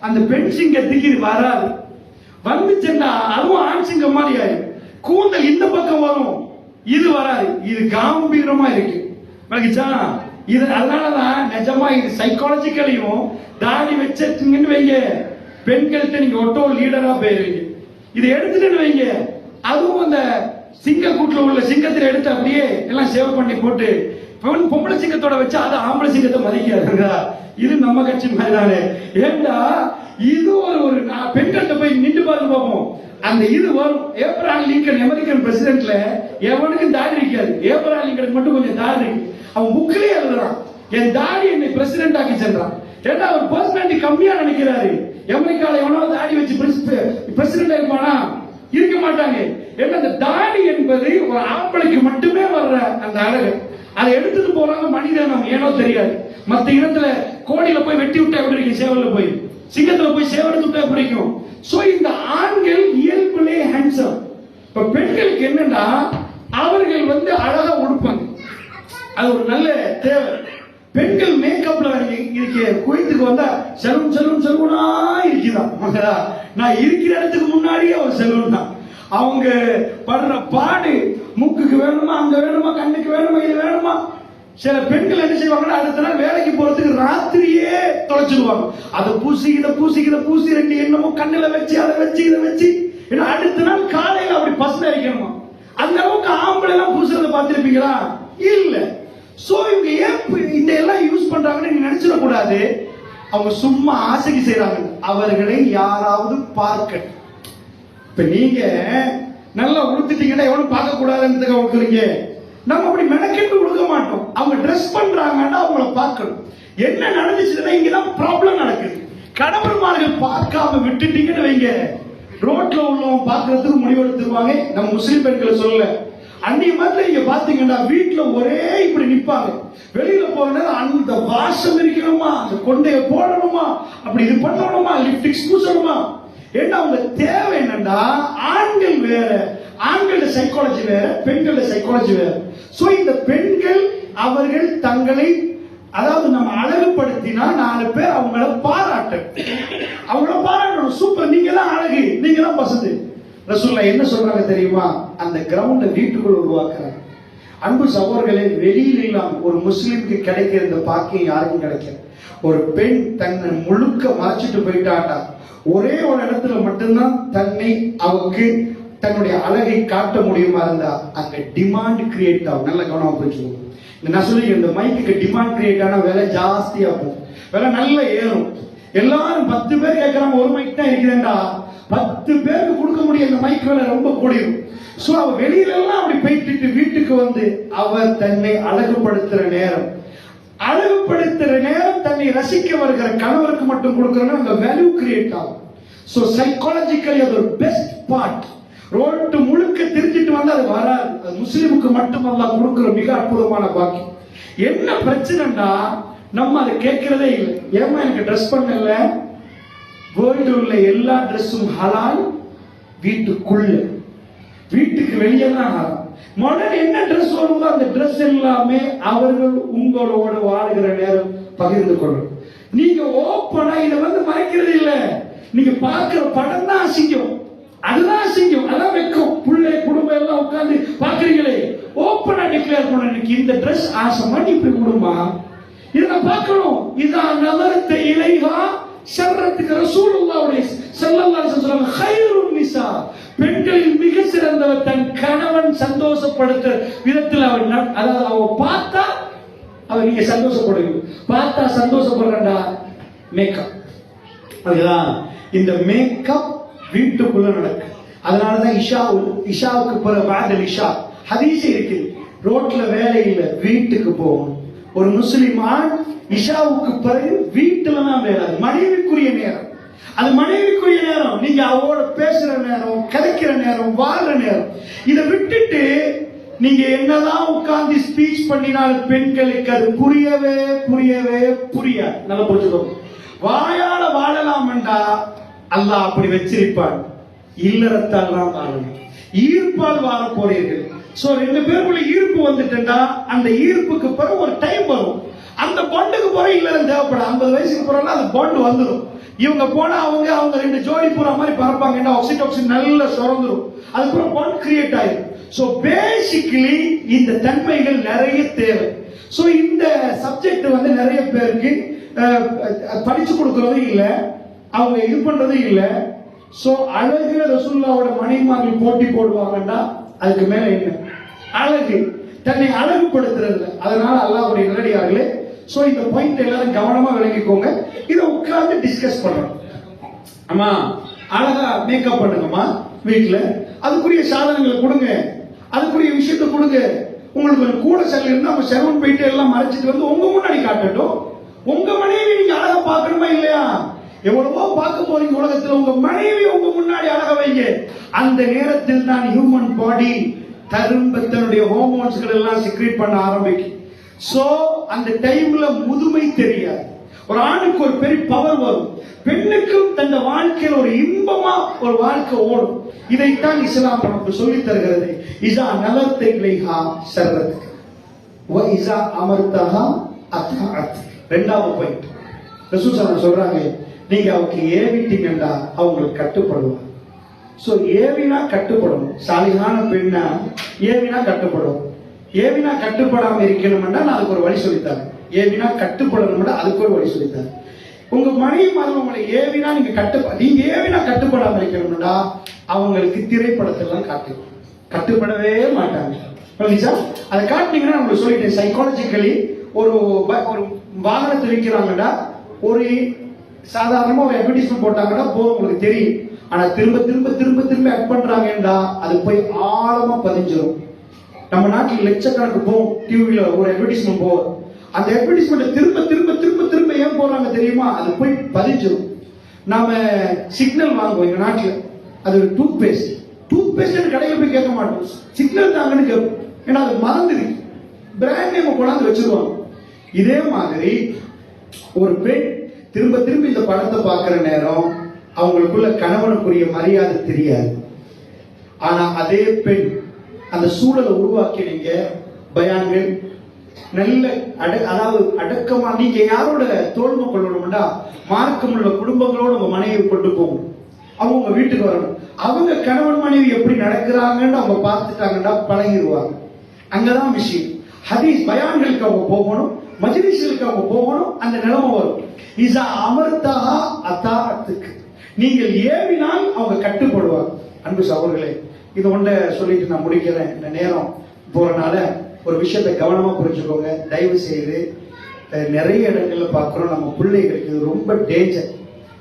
அந்த பெண் சிங்கத்துக்கு இது வராது. வந்துச்சுன்னா அதுவும் ஆண் சிங்கம் மாதிரி ஆயிடும். கூந்தல் இந்த பக்கம் வரும், இது வராது, இது காம்பீரமா இருக்கு. இது அதனாலதான் நிஜமா இது சைக்காலஜிக்கலையும் தாடி வச்சிருக்கீங்கன்னு வைங்க, பெண்கள்கிட்ட நீங்க ஒட்டோ லீடரா போயிருவீங்க. இதை எடுத்துட்டு வைங்க, அதுவும் அந்த சிங்க கூட்டுல உள்ள சிங்கத்தில் எடுத்து அப்படியே எல்லாம் சேவ் பண்ணி போட்டு பொம்பளை சிங்கத்தோட வச்சு அது ஆம்பளை சிங்கத்தை மதிக்காதுங்க. இது நம்ம கட்சி மாதிரி தானே. ஏண்டா இது ஒரு பெண்கள்கிட்ட போய் நின்று பார்த்து பார்ப்போம், அந்த இது வரும். ஏப்ரஹாம் லிங்கன் அமெரிக்கன் பிரசிடென்ட்ல எவனுக்கும் தாடி இருக்காது, ஏப்ரஹாம் லிங்கனுக்கு மட்டும் கொஞ்சம் தாடி இருக்கு. அவன் புக்லயே எழுதுறான், என் தாடி என்னை பிரசிடென்ட் ஆக்கி சென்றான். ஏன்னா அவர் பர்சனாலிட்டி கம்மியா நினைக்கிறாரு. அமெரிக்கால எவனாவது தாடி வச்சு பிரசிடென்ட் இருப்பானா? இருக்க மாட்டாங்க. ஏன்னா அந்த தாடி என்பது ஒரு ஆம்பளைக்கு மட்டுமே வர்ற அந்த அழகு. அதை எடுத்துட்டு போறாங்க மனிதனம், ஏனோ தெரியாது. மத்த இடத்துல கோடியில போய் வெட்டி விட்டா எப்படி இருக்கு, சேவல்ல போய் சிங்கத்துல போய் சேவல் விட்டா பிடிக்கும். சோ இந்த ஆண்கள் இயல்புலே ஹேண்ட்ஸம். இப்ப பெண்களுக்கு என்னன்னா அவர்கள் வந்து அழகா உடுப்பாங்க, அது ஒரு நல்ல தேவை. பெண்கள் மேக்கப்ல இருக்க குவைத்துக்கு வந்தா செலூன் செலூன் செலூனா இருக்குதான். நான் இருக்கிற இடத்துக்கு முன்னாடியே ஒரு செலூன் தான். அவங்க படுற பாடு, மூக்குக்கு வேணுமா, அங்க வேணுமா, கண்ணுக்கு வேணுமா, இது வேணுமா. சில பெண்கள் என்ன செய்வாங்கன்னா அடுத்த நாள் வேலைக்கு போறதுக்கு ராத்திரியே தொலைச்சிடுவாங்க. அதை பூசி இதை பூசி இதை பூசி ரெண்டு என்னமோ கண்ணுல வச்சு அதை வச்சு இதை வச்சு அடுத்த நாள் காலையில அப்படி பசங்க அடிக்கணுமா. அந்த அளவுக்கு ஆம்பளை எல்லாம் பூசுறத பார்த்திருப்பீங்களா? இல்ல. சோ இவங்க ஏன் இந்த எல்லாம் யூஸ் பண்றாங்கன்னு நீங்க நினைச்சிடக்கூடாது. அவங்க சும்மா ஆசைக்கு செய்யறாங்க, அவர்களை யாராவது பார்க்க. இப்ப நீங்க நல்லா உடுத்துட்டீங்கன்னா எவனும் பார்க்க கூடாதுன்னு உடுக்குறீங்க. நம்ம அப்படி மெனக்கெட்டு உடுக்க மாட்டோம். அவங்க ட்ரெஸ் பண்றாங்கன்னா அவங்கள பார்க்கணும். என்ன நடந்துச்சுன்னா இங்கதான் ப்ராப்ளம் நடக்குது. கணவன்மார்கள் பார்க்காம விட்டுட்டீங்கன்னு வைங்க, ரோட்ல உள்ளவங்க பார்க்கறதுக்கு முடிவெடுத்துருவாங்க. நம்ம முஸ்லிம் பெண்களை சொல்லல, அன்னைய மாதிரி நீங்க பாத்தீங்கன்னா வீட்டுல ஒரே இப்படி நிப்பாங்க. வெளியில போறது அந்த வாசம் இருக்கணுமா, அந்த கொண்டைய போடணுமா, அப்படி இது பண்ணணுமா, லிப்டிக்ஸ் பூசணுமா. ஏன்னா அவங்க தேவை என்னன்னா, ஆண்கள் வேற, ஆண்களோட சைக்காலஜி வேற, பெண்களோட சைக்காலஜி வேற. சோ இந்த பெண்கள் அவர்கள் தங்களை, அதாவது நம்ம அழகுபடுத்தினா 4 பேர் அவங்கள அவங்கள பாராட்டணும். சூப்பர், நீங்க தான் அழகு, நீங்க தான் பசந்து. ரசூலுல்லாஹ் என்ன சொல்றாங்க தெரியுமா? அந்த கிரவுண்ட வீட்டுக்குள் உருவாக்குறாங்க. அன்பு சகோதரர்களே, வெளியில் இல்லாம ஒரு முஸ்லிமுக்கு கிடைக்கிற இந்த பாக்கியம் யாருக்கும் கிடைக்கல. ஒரு பெண் தன்னை முழுக்க மறைச்சிட்டு போயிட்டாட்டா, ஒரே ஒரு இடத்துல மட்டும்தான் தன்னை அவருக்கு தன்னுடைய அழகை காட்ட முடியுமா இருந்தா அங்க டிமாண்ட் கிரியேட் ஆகும். நல்ல கவனம் புரிஞ்சுக்கணும். நான் சொல்லி இந்த மைக்கு டிமாண்ட் கிரியேட் ஆனா விலை ஜாஸ்தியா போகும், விலை நல்ல ஏறும். எல்லாரும் 10 பேர் கேட்கறாங்க, ஒரு மைக் தான் இருக்குதுண்டா, 10 பேருக்கு கொடுக்க முடியும். இந்த மைக் விலை ரொம்ப கூடியும். சோ அவ வெளியில எல்லாம் அப்படி போயிட்டு வீட்டுக்கு வந்து அவர் தன்னை அழகுபடுத்துற நேரம், தன்னை ரசிக்க வருகிற கணவருக்கு மட்டும் கொடுக்கறதுனா அந்த வேல்யூ கிரியேட் ஆகும். சோ சைக்காலஜிக்கலி அது ஒரு பெஸ்ட் பார்ட். ரோட்டு முழுக்க திருச்சிட்டு வந்து அது வராது. அது முஸ்லிமுக்கு மட்டும் அல்லாஹ் கொடுக்கிற மிக அற்புதமான பாக்கியம். என்ன பிரச்சனைனா நம்ம அதை கேட்கிறதே இல்லை. ஏமா எனக்கு ட்ரெஸ் பண்ணல, வேர்ல்டு உள்ள எல்லா ட்ரெஸ்ஸும் ஹலால், வீட்டுக்குள்ள, வீட்டுக்கு வெளியே தான் ஹலால். முதல்ல என்ன ட்ரெஸ் வருதோ அந்த ட்ரெஸ் எல்லாமே அவர்கள் உங்களோட வாழுகிற நேரம் பகிர்ந்து கொள்ளும். நீங்க ஓப்பனா இதை வந்து மறைக்கிறது இல்லை. நீங்க பார்க்கிற படம் தான் அசிங்கம், அதுதான் அசிங்கம், அதான் வெக்கம். பிள்ளை குடும்பம் எல்லாம் உட்கார்ந்து பாக்குறீங்களே, ஓப்பனா டிக்ளேர் பண்ண எனக்கு இந்த ட்ரெஸ் ஆசைமா, நீ இப்படி கொடுமா, இதை நான் பார்க்கணும். இதான் நவரத்தை இலைகா சர்றத்துக்கு ரசூலுல்லாஹி ஸல்லல்லாஹு அலைஹி வஸல்லம் கைருன் நிசா, பெண்களில் மிக சிறந்தவர் தன் கணவன் சந்தோஷப்படுத்த விதத்தில் அவர், அதாவது அவ பார்த்தா அவர் நீங்க சந்தோஷப்படுவீங்க, பார்த்தா சந்தோஷப்படுறா மேக்கப். அதுதான் இந்த மேக்கப் வீட்டுக்குள்ள நடக்கு. அதனாலதான் இஷாவுக்கு பிறகு பாதல் இஷா ஹதீஸ் இருக்கு, ரோட்ல வேலை இல்லை வீட்டுக்கு போகணும். ஒரு முஸ்லிமான் இஷாவுக்கு பிறகு வீட்டுல தான் வேலை, மனைவிக்குரிய நேரம். அது மனைவிக்குரிய நேரம், நீங்க அவரோட பேசுற நேரம், கதைக்கிற நேரம், வாழ்ற நேரம். இதை விட்டுட்டு நீங்க என்னதான் உட்கார்ந்து ஸ்பீச் பண்ணினாலும் பெண்களுக்கு அது புரியவே புரியவே புரியாது. நல்லா புரிஞ்சுக்கோங்க. வாயால வாழலாம் என்றா அல்லாஹ் அப்படி வச்சிருப்பான். இல்லறத்தால் தான் வாழணும், ஈர்ப்பால் வாழ போறீர்கள். சோ ரெண்டு பேருக்குள்ள ஈர்ப்பு வந்துட்டா அந்த ஈர்ப்புக்கு பிறகு ஒரு டைம் வரும். அந்த பாண்டுக்கு பிறகு இல்லறம் தேவைப்படும். 50 வயசுக்கு பிறகு அந்த பாண்டு வந்துடும். இவங்க போனா அவங்க ரெண்டு ஜோடி பூரா மாதிரி பறப்பாங்க, ஆக்சிடோக்சின் நல்லா சுரந்துடும், அதுக்கப்புறம் பாண்ட் கிரியேட் ஆயிடும். சோ பேசிக்கலி இந்த தன்மைகள் நிறைய தேவை. சோ இந்த சப்ஜெக்ட் வந்து நிறைய பேருக்கு படிச்சு கொடுக்கறதும் இல்லை, அவங்க இது பண்றதும் இல்லை. சோ அழகு ரசூலுல்லாஹ்வோட மனைவிமார்கள் போட்டி போடுவாங்கடா, அதுக்கு மேல என்ன அழகு, தன்னை அழகுபடுத்துறது. அதனால அல்லாஹ்வுடைய நல்லடியார்களே, சோ இந்த பாயிண்ட் எல்லாரும் கவனமா விளங்கிக்கோங்க. இதை உட்கார்ந்து டிஸ்கஸ் பண்றோம். அம்மா அழகா மேக்கப் பண்ணுங்கம்மா வீட்டுல, அதுக்குரிய சாதனங்களை கொடுங்க, அதுக்குரிய விஷயத்தை கொடுங்க. உங்களுக்கு ஒரு கூட செல் இருந்தா நம்ம செவன் போயிட்டு எல்லாம் மறைச்சிட்டு வந்து உங்க முன்னாடி காட்டட்டும். உங்க மனைவி நீங்க அழகா பார்க்கணுமா இல்லையா? எவ்வளவோ பார்க்க போறீங்க உலகத்தில், உங்க மனைவி உங்க முன்னாடி அழக வைங்க. அந்த நேரத்தில் தான் ஹியூமன் பாடி திரும்ப தன்னுடைய ஹார்மோன்ஸ்கள் எல்லாம் செக்ரீட் பண்ண ஆரம்பிக்கும். சோ அந்த டைம்ல முதுமை தெரியாது. ஒரு ஆணுக்கு ஒரு பெரிய பவர் வரும், பெண்ணுக்கும் தன் வாழ்க்கையில் ஒரு இன்பமா ஒரு வாழ்க்கை ஓடும். இதைத்தான் இஸ்லாம் நமக்கு சொல்லி தருகிறது. இஸா நலத்தை இலைஹா சர்ரத்துக்கு வ இஸா அமர்தஹா அத்அத். இரண்டாவது பாயிண்ட் ரசூல் ஸல்லல்லாஹு சொல்றாங்க, நீங்க அவங்களுக்கு ஏவிட்டீங்கன்னா அவங்களுக்கு கட்டுப்படுவாங்க. சோ ஏவினா கட்டுப்படணும். சாலிகான பெண்ணா ஏவினா கட்டுப்படும். ஏவினா கட்டுப்படாம இருக்கணும்னா நான் அதுக்கு ஒரு வழி சொல்லித்தாங்க. ஏவினா கட்டுப்படணும்னா அதுக்கு ஒரு வழி சொல்லித்தாங்க. உங்க மனைவி மாதிரி உங்களை ஏவினா நீங்க ஏவினா கட்டுப்படாம இருக்கணும்னா அவங்களுக்கு திரைப்படத்தெல்லாம் கட்டுப்படவே மாட்டாங்க. அதை காட்டினீங்கன்னா உங்களுக்கு சொல்லிட்டேன். சைக்காலஜிக்கலி ஒரு வாகனத்தை விற்கிறாங்கன்னா, ஒரு சாதாரணமா ஒரு அட்வர்டைஸ்மெண்ட் போட்டாங்கன்னா போதும், உங்களுக்கு தெரியும். ஆனா திரும்ப திரும்ப திரும்ப திரும்ப ஆட் பண்றாங்கன்னா அது போய் ஆழமா பதிஞ்சிடும். நம்ம நாட்டில் லட்சக்கணக்கு போகும் டிவில ஒரு அட்வர்டைஸ்மெண்ட் போகும். அந்த அட்வர்டைஸ்மெண்ட் திரும்ப திரும்ப திரும்ப திரும்ப ஏன் போறாங்க தெரியுமா? அது போய் பதிஞ்சிடும். நாம சிக்னல் வாங்குவோம் எங்க நாட்டில், அது டூத் பேஸ்ட் கடையில் போய் கேட்க மாட்டோம், சிக்னல் தாங்கன்னு கேட்போம். ஏன்னா அது மறந்துருக்கு, பிராண்ட் நேம் கொண்டாந்து வச்சிருவாங்க. இதே மாதிரி ஒரு பெண் திரும்ப திரும்ப இந்த படத்தை பார்க்கிற நேரம் அவங்களுக்குள்ள கணவனுக்குரிய மரியாதை தெரியாது. ஆனா அதே பெண் அந்த சூழலை உருவாக்கி நீங்க பயான்கள் நல்ல அதாவது அடக்கமா நீங்க யாரோட தோல்மை கொள்ளணும்டா, மார்க்கம் உள்ள குடும்பங்களோட உங்க மனைவியை கொண்டு போகணும். அவங்க உங்க வீட்டுக்கு வரணும். அவங்க கணவன் மனைவி எப்படி நடக்கிறாங்கன்னு அவங்க பார்த்துட்டாங்கன்னா பழகிடுவாங்க. அங்கதான் விஷயம். ஹதீஸ் பயான்களுக்கு அவங்க போகணும், மஜ்லிஸ்களுக்கு அவங்க போகணும். அந்த நிலைமை வரும். இஸா அமர்தஹா அத்தாஅத்துக்கு, நீங்கள் ஏவினால் அவங்க கட்டுப்படுவாங்க. அன்பு சகோதரர்களே, இது ஒன்றை சொல்லிட்டு நான் முடிக்கிறேன். இந்த நேரம் போறனால ஒரு விஷயத்தை கவனமா புரிஞ்சுக்கோங்க தயவு செய்து. நிறைய இடங்கள்ல பார்க்கிறோம், நம்ம பிள்ளைகளுக்கு இது ரொம்ப டேஞ்சர்.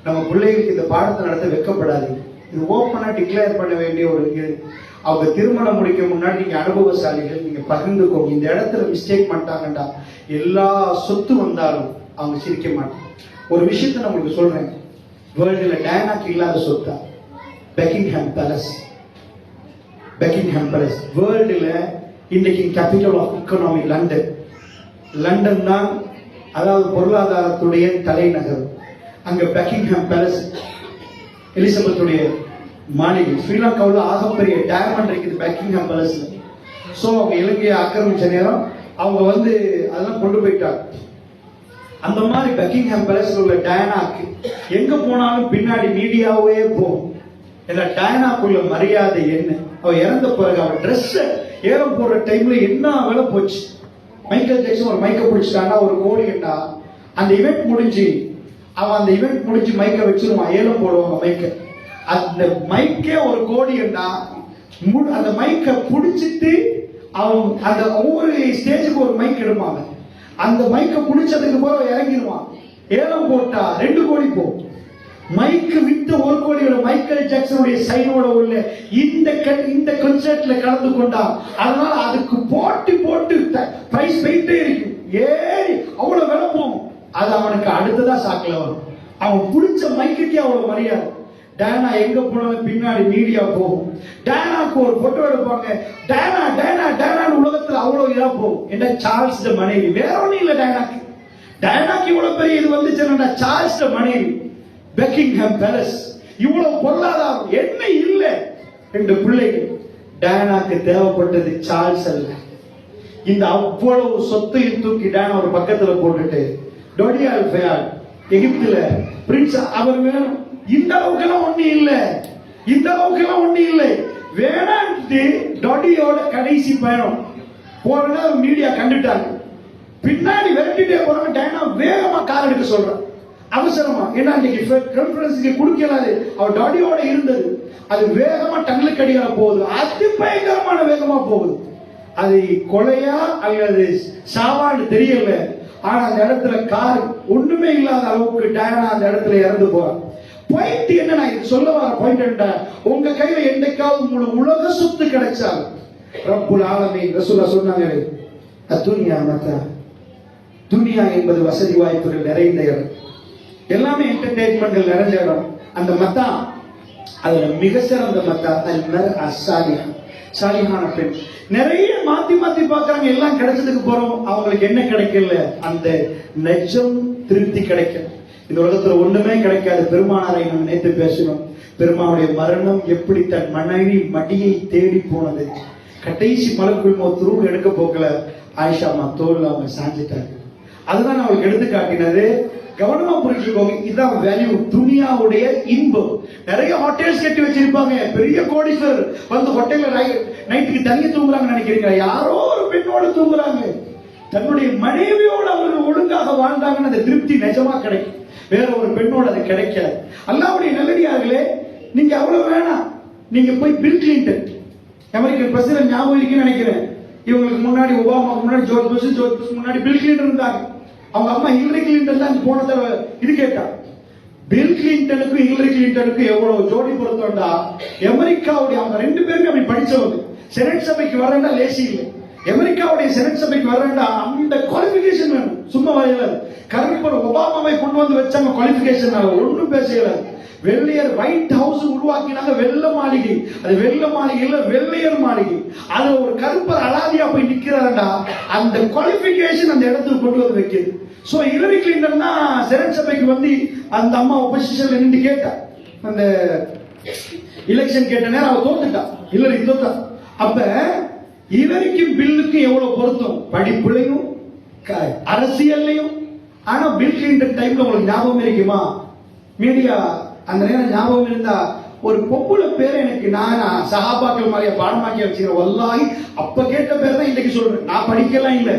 நம்ம பிள்ளைகளுக்கு இந்த பாடத்தை நடத்த வைக்கப்படாது. இது ஓப்பனா டிக்ளேர் பண்ண வேண்டிய ஒரு இது. அவங்க திருமணம் முடிக்க முன்னாடி நீங்க அனுபவசாலிகள், நீங்க பகிர்ந்துக்கோங்க. இந்த இடத்துல மிஸ்டேக் பண்ணிட்டாங்கடா, எல்லா சொத்து வந்தாலும் அவங்க சிரிக்க மாட்டாங்க. ஒரு விஷயத்த நான் உங்களுக்கு சொல்றேன், வேர்ல்டுல டயானாக்கு இல்லாத சொத்தா பெக்கிங்ஹாம் பேலஸ். பெக்கிங்ஹாம் பேலஸ். வேர்ல்டுல இன்னைக்கு capital of economy London. London தான் அதாவது பொருளாதாரத்துடைய தலைநகர். அங்க பெக்கிங்ஹாம் பேலஸ் எலிசபெத்துடைய மாளிகை. ஸ்ரீலங்காவில் ஆகப்பெரிய டைமண்ட் இருக்குது பெக்கிங்ஹாம் பேலஸ்ல. ஸோ அவங்க இலங்கையை ஆக்கிரமிச்ச நேரம் அவங்க அதெல்லாம் கொண்டு போயிட்டாங்க. அந்த மாதிரி பெக்கிங்ஹாம் பேலஸ்ல உள்ள டயானாக்கு எங்க போனாலும் பின்னாடி மீடியாவே போகும். ஏன்னா டயானாக்குள்ள மரியாதை என்ன, அவ இறந்த பிறகு அவ ட்ரெஸ் ஏலம் போடுற டைம்ல என்ன விலை போச்சு. மைக்கேல் ஜாக்சன் ஒரு மைக்கை பிடிச்சிட்டான்னா ஒரு கோடின்னா அந்த இவெண்ட் முடிஞ்சு அவன் அந்த இவெண்ட் முடிஞ்சு மைக்கை வச்சிருவான். ஏலம் போடுவாங்க மைக்கை. அந்த மைக்கே ஒரு கோடின்னா அந்த மைக்கை பிடிச்சிட்டு அவன் அந்த ஒவ்வொரு ஸ்டேஜுக்கு ஒரு மைக் எடுப்பாங்க. அந்த மைக்கை பிடிச்சதுக்கு போற இறங்கிடுவான். ஏலம் போட்டா 2 கோடி போகும். மைக்கு விட்டு 1 கோடியோட மைக்கேல் ஜாக்சனுடைய சைனோட உள்ள இந்த கன்சர்ட்ல கலந்து கொண்டா. அதனால அதுக்கு போட்டு பிரைஸ் போயிட்டே இருக்கும். ஏறி அவ்வளவு விலை போகும். அது அவனுக்கு அடுத்ததா சாக்கல வரும். அவன் பிடிச்ச மைக்குக்கே அவ்வளவு மரியாதை. டயானா எங்க போனாலும் பின்னாடி மீடியா போகும். டயானாக்கு ஒரு போட்டோ எடுப்பாங்க. டயானா டயானா டயானா உலகத்துல அவ்வளவு இதா போகும். என்ன சார்ல்ஸ் மனைவி வேற ஒண்ணும் இல்ல. டயானாக்கு இவ்வளவு பெரிய இது வந்துச்சுன்னா சார்ல்ஸ் மனைவி பெக்கிங்ஹாம் பேலஸ் இவ்வளவு பொருளாதாரம் என்ன இல்ல. 2 பிள்ளைகள். டயானாக்கு தேவைப்பட்டது சார்ல்ஸ் அல்ல. இந்த அவ்வளவு சொத்தையும் தூக்கி டயானா ஒரு பக்கத்துல போட்டுட்டு டொடியால் ஃபயால் எகிப்துல பிரின்ஸ் அவர் வேணும். இந்த அளவுக்கு ஒண்ணு இல்ல. இந்த அளவுக்கு ஒண்ணு இல்லை. வேணான்ட்டு டொடியோட கடைசி பயணம் போறேன்னா மீடியா கண்டுட்டாங்க. பின்னாடி விரட்டிட்டே போறாங்க. டயானா வேகமா கார் எடுக்க சொல்றான் அவசரமா. ஏன்னா இன்னைக்கு கான்ஃபரன்ஸ்க்கு கொடுக்கலாது. அவர் டாடியோட இருந்தது. அது வேகமா டங்களுக்கு அடியால போகுது. அதி பயங்கரமான வேகமா போகுது. அது கொலையா அல்லது சாவான்னு தெரியல. ஆனா அந்த இடத்துல கார் ஒண்ணுமே இல்லாத அளவுக்கு டயானா அந்த இடத்துல இறந்து போறான். பாயிண்ட் என்ன, நான் இது சொல்ல வர பாயிண்ட் என்ன, உங்க கையில என்னைக்காவது உங்களுக்கு உலக சொத்து கிடைச்சால் ரப்புல் ஆலமீன் ரசூலுல்லாஹ் சொன்னாங்க, அத்துன்யா மத்தா. துனியா என்பது வசதி வாய்ப்புகள் நிறைந்த இடம், எல்லாமே என்டர்டெயின்மெண்ட்கள் நிறைஞ்ச இடம். அந்த மத்தா அதுல மிக சிறந்த மத்தா அல் மர்அ ஸாலிஹா, சாலிஹான பெண். நிறைய மாத்தி மாத்தி பார்க்கறாங்க. எல்லாம் கிடைச்சதுக்கு போறோம், அவங்களுக்கு என்ன கிடைக்கல, அந்த நெஜம் திருப்தி கிடைக்கும். இந்த உலகத்துல ஒண்ணுமே கிடைக்காது. பெருமானாரை நம்ம நேற்று பேசணும். பெருமானுடைய மரணம் எப்படி தன் மனைவி மடியை தேடி போனது. கடைசி மலக்குள் மௌத் ரூஹ் எடுக்க போக்கல ஆயிஷா அம்மா தோல் அவங்க சாஞ்சிட்டாங்க. அதுதான் அவங்களுக்கு எடுத்து காட்டினது. கவனமா புரிஞ்சுக்கோங்க, இதுதான் வேல்யூ. துனியாவுடைய இன்பம். நிறைய ஹோட்டல்ஸ் கட்டி வச்சிருப்பாங்க, பெரிய கோடீஸ்வரர் வந்து ஹோட்டல்ல நைட்டுக்கு தனியா தூங்குறாங்க நினைக்கிறீங்க. யாரோ ஒரு பெண்ணோட தூங்குறாங்க. தன்னுடைய மனைவியோடு அவர்கள் ஒழுங்காக வாழ்ந்தாங்கன்னு அந்த திருப்தி நிஜமா கிடைக்கும். வேற ஒரு பெண்ணோட அது கிடைக்காது. அல்லாஹ்வுடைய நல்லடியார்களே, நீங்க அவ்வளவு வேணாம். நீங்க போய் பில் கிளின்டன், அமெரிக்கன் பிரசிடென்ட் ஞாபகம் இருக்குன்னு நினைக்கிறேன். இவங்களுக்கு முன்னாடி ஒபாமாவுக்கு முன்னாடி ஜார்ஜ் புஷ் முன்னாடி பில் கிளின்டன் இருந்தாங்க. அவங்க அம்மா ஹில்லரி கிளின்டன் தான் போன தடவை இது கேட்டா. பில் கிளின்டனுக்கும் ஹில்லரி கிளின்டனுக்கும் எவ்வளவு ஜோடி பொருத்தம்டா. அமெரிக்காவுடைய அவங்க 2 பேருமே அப்படி படிச்சவங்க. செனட் சபைக்கு வரேன்டா லேசி இல்லை. அமெரிக்காவுடைய செனட் சபைக்கு வரேன்டா அந்த குவாலிபிகேஷன் வேணும். சும்மா வரையில கருப்பர் ஒபாமாவை கொண்டு வந்து வச்சாங்க. குவாலிபிகேஷன் ஒன்றும் பேசல. வெள்ளையர் ஒயிட் ஹவுஸ் உருவாக்கினாங்க. வெள்ளை மாளிகை, அது வெள்ளை மாளிகை இல்ல, வெள்ளையர் மாளிகை. அது ஒரு கருப்பர் அலாதியா போய் நிக்கிறாருடா. அந்த குவாலிபிகேஷன் அந்த இடத்துக்கு கொண்டு வந்து வைக்கிறது. சோ ஹில்லரி கிளின்டன் தான் செனட் சபைக்கு வந்து அந்த அம்மா ஒப்போசிஷன்ல நின்று கேட்டா. அந்த எலெக்ஷன் கேட்ட நேரம் அவ தோத்துட்டா. ஹில்லரி தோத்தா. அப்ப ஹில்லரிக்கும் பில்லுக்கும் எவ்வளவு பொருத்தம், படிப்புலையும் அரசியல்லையும். ஆனா பில் கிளின்டன் டைம்ல உங்களுக்கு ஞாபகம் இருக்குமா? மீடியா அந்த நேரம் ஞாபகம் இருந்தா ஒரு பொம்புல பேர் எனக்கு நான் சஹாபாக்கள் மாதிரியா பாடமாக்கி வச்சுக்கிறேன். வல்லாஹி அப்ப கேட்ட பேர் தான் இன்னைக்கு சொல்றேன். நான் படிக்கலாம் இல்ல.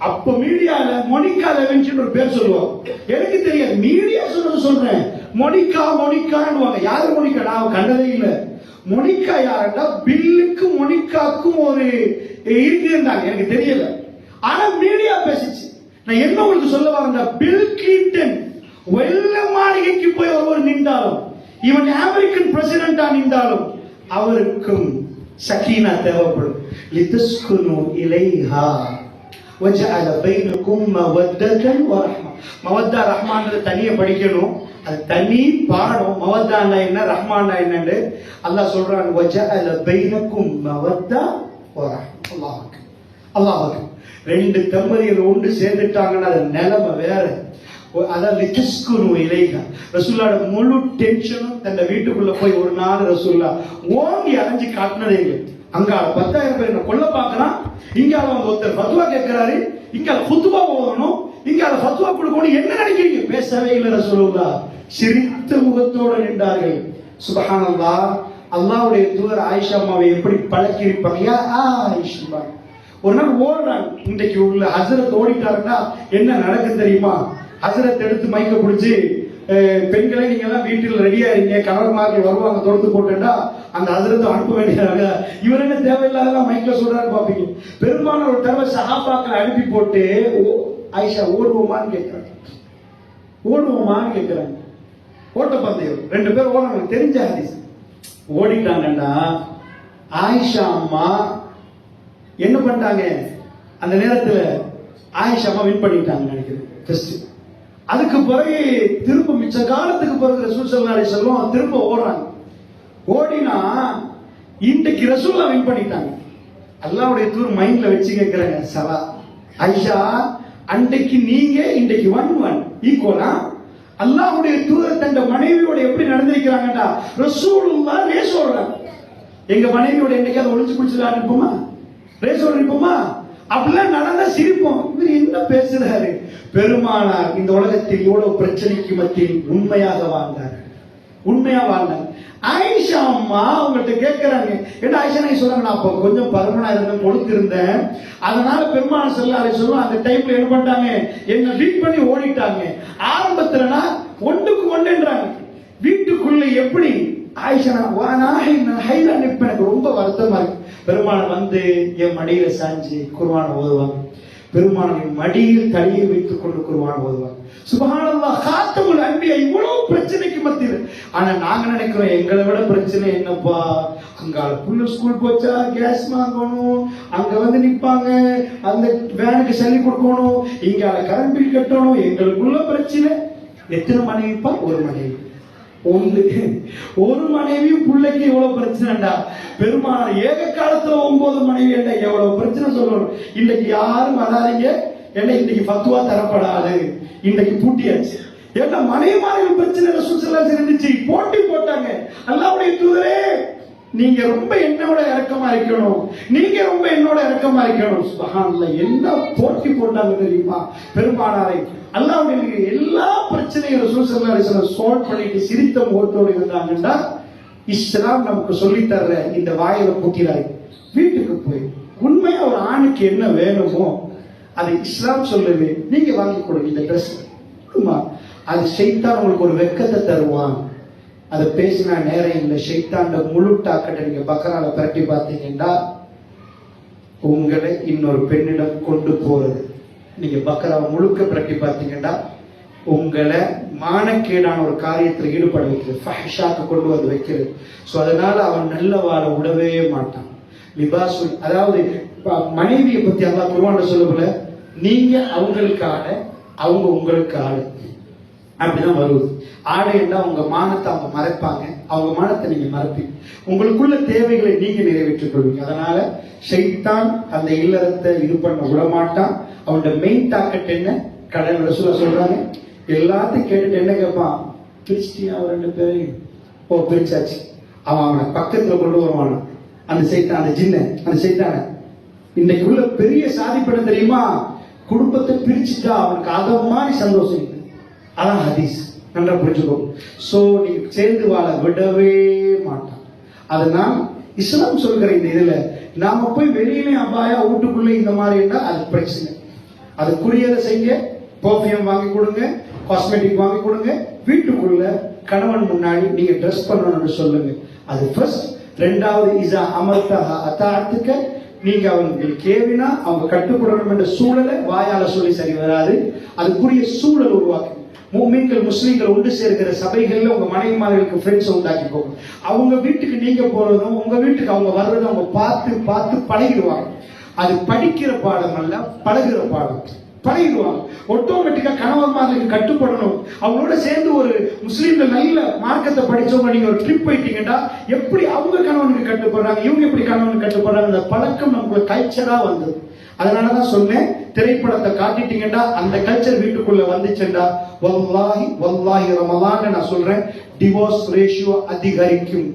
அப்ப மீடியால மோனிகா லெவின்ஸ்னு ஒரு பேர் சொல்லுவாங்க. எனக்கு தெரியாது, மீடியா சொன்னது சொல்றேன். மோனிகா மோனிகான்னு. யாரு மோனிகா? நான் கண்டதே இல்ல. மோனிகா யாருன்னா பில்லுக்கும் மோனிகாக்கும் ஒரு இருக்குன்னாங்க, எனக்கு தெரியல. ஆனா மீடியா பேசிச்சு. நான் என்ன உங்களுக்கு சொல்ல வரேன்டா, பில் கிளின்டன் வெள்ளை மாளிகைக்கு போய் ஒருவர் நின்றாலும், இவன் அமெரிக்கன் பிரசிடென்டா நின்றாலும் அவருக்கும் சக்கீனா தேவைப்படும். லிதஸ்குனு இலைஹா, وَجَعَلَ بَيْنَكُمْ مَوَدَّةً وَرَحْمَةً. மவத்தா ரஹ்மான்றது தனியா படிக்கணும், அது தனி பாடம். மவத்தான்னா என்ன, ரஹ்மான்னா என்னன்னு அல்லாஹ் சொல்றான். وَجَعَلَ بَيْنَكُمْ مَوَدَّةً وَرَحْمَةً. அல்லாஹ் அக்பர், அல்லாஹ் அக்பர். ரெண்டு தம்பதிகள் ஒன்று சேர்ந்துட்டாங்கன்னா அது நிலைமை வேற. அதான் லித்துஸ்குரு இலைஹா. ரசூலுல்லாஹ் முழு டென்ஷனும் தன்னை வீட்டுக்குள்ள போய் ஒரு நாள் ரசூலுல்லாஹ் ஓங்கி அரைஞ்சு காட்டினதே இல்லை. அங்க 10,000 பேர் என்ன கொல்ல பாக்குறான், இங்க அவங்க ஒருத்தர் ஃபத்வா கேட்கிறாரு, இங்க ஃபத்வா ஓதணும், இங்க ஃபத்வா கொடுக்கணும். என்ன நினைக்கிறீங்க? பேசவே இல்லை ரசூலுல்லாஹ். சிரித்த முகத்தோடு நின்றார்கள். சுப்ஹானல்லாஹ். அல்லாஹ்வுடைய தூதர் ஆயிஷா அம்மாவை எப்படி பழக்கி இருப்பாங்க. யா ஆயிஷா, ஒரு நாள் ஓடுறாங்க. இன்றைக்கு உள்ள ஹசரத் ஓடிட்டாருன்னா என்ன நடக்கும் தெரியுமா? ஹசரத் எடுத்து மைக்க பிடிச்சி, பெண்களை நீங்க எல்லாம் வீட்டில் ரெடியா இருங்க, கணவன்மார்கள் வருவாங்க தொடுத்து போட்டா அந்த ஹசரத்தை அனுப்ப வேண்டியதாக. இவர் என்ன தேவையில்லாதெல்லாம் மைக்ல சொல்றாரு பாப்பீங்க. பெரும்பாலும் ஒரு தடவை சஹாபாக்களை அனுப்பி போட்டு ஆயிஷா ஓடுவோமான்னு கேட்கிறாங்க. ஓடுவோமான்னு கேட்கிறாங்க. ஓட்ட பந்தயம் 2 பேர் ஓடுறாங்க, தெரிஞ்ச ஹதீஸ். ஓடிட்டாங்கன்னா ஆயிஷா அம்மா என்ன பண்ணிட்டாங்க, அந்த நேரத்தில் ஆயிஷா அம்மா வின் பண்ணிட்டாங்க நினைக்கிறேன் டெஸ்ட். அதுக்கு பிறகு திரும்ப மிச்ச காலத்துக்கு பிறகு ரசூல் ஸல்லல்லாஹு அலைஹி வஸல்லம் திரும்ப ஓடுறாங்க. ஓடினா இன்றைக்கு ரசூல்லா வின் பண்ணிட்டாங்க. அல்லாஹ்வுடைய தூர் மைண்ட்ல வச்சு கேட்கிறாங்க, சவா ஆயிஷா, அன்றைக்கு நீங்க இன்றைக்கு 1-1 ஈக்குவலா? அல்லாஹ்வுடைய தூதர் தன் மனைவியோட எப்படி நடந்திருக்கிறாங்கடா ரசூலுல்லாஹ் ரேஸ் ஓடுறாங்க. எங்க மனைவியோட என்னைக்காவது ஒளிச்சு குடிச்சு இருப்போமா? ரேஸ் ஓட இருப்போமா? அப்படிலாம் நடந்தா சிரிப்போம். இவர் என்ன பேசுறாரு? பெருமானார் இந்த உலகத்தில் எவ்வளவு பிரச்சனைக்கு மத்தியில் உண்மையாக வாழ்ந்தார், உண்மையா வாழ்ந்தார். ஆயிஷா அம்மா அவங்கள்ட்ட கேட்கிறாங்க, என்ன ஆயிஷா நீங்க சொல்றாங்க, நான் அப்போ கொஞ்சம் பருமனா இருந்தேன், கொடுத்திருந்தேன், அதனால பெருமானார் ஸல்லல்லாஹு அலைஹி வஸல்லம் அந்த டைம்ல என்ன பண்ணிட்டாங்க, என்ன லீட் பண்ணி ஓடிட்டாங்க. ஆரம்பத்துலனா ஒன்றுக்கு ஒன்றுன்றாங்க. வீட்டுக்குள்ள எப்படி ஆயிஷா எனக்கு ரொம்ப வருத்தமா இருக்கு. பெருமானார் வந்து என் மடியில சாஞ்சி குர்ஆன் ஓதுவாங்க. பெருமானாரின் மடியில் தலையை வைத்துக் கொண்டு குர்ஆன் ஓதுவாங்க. சுப்ஹானல்லாஹ், காத்தமுல் அன்பியா. இவ்வளவு பிரச்சனைக்கு மத்தியில் ஆனா நாங்க நினைக்கிறோம் எங்களை விட பிரச்சனை என்னப்பா, அங்க புள்ள ஸ்கூல் போச்சா கேஸ் வாங்கணும், அங்க வந்து நிப்பாங்க, அந்த வேனுக்கு சல்லி கொடுக்கணும், இங்க கரண்ட் பில் கட்டணும். எங்களுக்குள்ள பிரச்சனை. எத்தனை மனைவிப்பா? ஒரு மனைவி. ஒரு மனைவியும் பிள்ளைக்கு எவ்வளவு பிரச்சனைடா. பெருமானார் ஏக காலத்துல 9 மனைவி என்ன எவ்வளவு பிரச்சனை சொல்லணும். இன்னைக்கு யாரும் வராதீங்க, என்ன இன்னைக்கு ஃபத்வா தரப்படாது, இன்னைக்கு பூட்டியாச்சு. ஏன்னா மனைவிமார்கள் பிரச்சனை ரசூல் ஸல்லல்லாஹு அலைஹி வஸல்லம் இருந்துச்சு, போட்டி போட்டாங்க. அல்லாஹ்வுடைய தூதரே, நீங்க ரொம்ப என்னோட இரக்கமா இருக்கணும், நீங்க ரொம்ப என்னோட இரக்கமா இருக்கணும். சுப்ஹானல்லாஹ், என்ன போட்டி போட்டாங்க தெரியுமா பெருமானாரை. அல்லாஹ்வுடைய எல்லா பிரச்சனையும் ரசூல் ஸல்லல்லாஹு அலைஹி வஸல்லம் சால்வ் பண்ணிட்டு சிரித்த முகத்தோடு இருந்தாங்கன்னா, இஸ்லாம் நமக்கு சொல்லி தர்ற இந்த வாயில பூட்டிடாய். வீட்டுக்கு போய் உண்மையா ஒரு ஆணுக்கு என்ன வேணுமோ அது இஸ்லாம் சொல்லுது, நீங்க வாங்கி கொடுங்க. இந்த ட்ரெஸ் அது ஷைத்தான் உங்களுக்கு ஒரு வெக்கத்தை தருவான். அதை பேசினா நேரம் இல்லை. ஷைத்தாண்ட முழு டாக்கெட்டை நீங்க பக்கரால பரட்டி பார்த்தீங்கன்னா உங்களை இன்னொரு பெண்ணிடம் கொண்டு போறது. நீங்க பக்கராவை முழுக்க பரட்டி பார்த்தீங்கன்னா உங்களை மானக்கேடான ஒரு காரியத்தில் ஈடுபட வைக்கிறது, ஃபஹ்ஷாக்கு கொண்டு வந்து வைக்கிறது. ஸோ அதனால அவன் நல்ல வாழ விடவே மாட்டான். லிபாசு, அதாவது மனைவியை பத்தி அல்லாஹ் குர்ஆன்ல சொல்லல, நீங்க அவங்களுக்கு ஆடை, அவங்க உங்களுக்கு ஆடை, அப்படிதான் வருவது. ஆடைன்னா உங்க மானத்தை அவங்க மறைப்பாங்க, அவங்க மானத்தை நீங்க மறைப்பீங்க. உங்களுக்குள்ள தேவைகளை நீங்க நிறைவேற்றிக் கொள்வீங்க. அதனால ஷைத்தான் அந்த இல்லறத்தை இது பண்ண விடமாட்டான். அவனோட மெயின் டார்கெட் என்ன? கடன். ரசூலா சொல்றாங்க, எல்லாத்தையும் கேட்டுட்டு என்ன கேட்பான், பிரிச்சிட்டியா 2 பேரையும்? ஓ பிரிச்சாச்சு. அவனை பக்கத்துல கொண்டு வருவான் அந்த சைத்தான், அந்த ஜின்ன, அந்த சைத்தான. இன்னைக்கு உள்ள பெரிய சாதிப்பட தெரியுமா, குடும்பத்தை பிரிச்சுட்டா அவனுக்கு அத மாதிரி சந்தோஷம். அதான் ஹதீஸ், நல்லா புரிஞ்சுக்கோ. சோ நீ சேர்ந்து வாழ விடவே மாட்டான். அதனால் இஸ்லாம் சொல்கிற இந்த இதுல நாம போய் வெளியிலே அபாயா வீட்டுக்குள்ளே இந்த மாதிரி இருந்தா அது பிரச்சனை. அதுக்குரியதை செய்ய. பர்ஃபியூம் வாங்கி கொடுங்க, காஸ்மெட்டிக் வாங்கி கொடுங்க. வீட்டுக்குள்ள கணவன் முன்னாடி நீங்க ட்ரெஸ் பண்ணணும்னு சொல்லுங்க. அது ஃபர்ஸ்ட். ரெண்டாவது, இஸா அமர்தஹா அதாஅத்துக, நீங்க அவங்களுக்கு கேவினா அவங்க கட்டுப்படணும் என்ற சூழலை வாயால சொல்லி சரி வராது. அதுக்குரிய சூழல் உருவாக்கு. முஃமின்கள் முஸ்லிம்கள் ஒன்று சேர்க்கிற சபைகள்ல உங்க மனைவிமார்களுக்கு ஃப்ரெண்ட்ஸ் உண்டாக்கிக்கோங்க. அவங்க வீட்டுக்கு நீங்க போறதும் உங்க வீட்டுக்கு அவங்க வர்றதும் அவங்க பார்த்து பார்த்து பழகிடுவாங்க. அது படிக்கிற பாடம் அல்ல, பழகுற பாடம். பழகிடுவாங்க. ஆட்டோமேட்டிக்கா கணவன்மார்களுக்கு கட்டுப்படணும். அவங்களோட சேர்ந்து ஒரு முஸ்லீம்கள் நல்ல மார்க்கத்தை படிச்சவங்க நீங்க ஒரு ட்ரிப் போயிட்டீங்கன்னா எப்படி அவங்க கணவனுக்கு கட்டுப்படுறாங்க, இவங்க எப்படி கணவனுக்கு கட்டுப்படுறாங்க, அந்த பழக்கம் நமக்கு கல்ச்சரா வந்தது. அதனாலதான் சொன்னேன், திரைப்படத்தை காட்டிட்டீங்கன்னா அந்த கல்ச்சர் வீட்டுக்குள்ள வந்துச்சுண்டா வல்லாஹி வல்லாஹி ரமலான் நான் சொல்றேன், டிவோர்ஸ் ரேஷியோ அதிகரிக்கும்,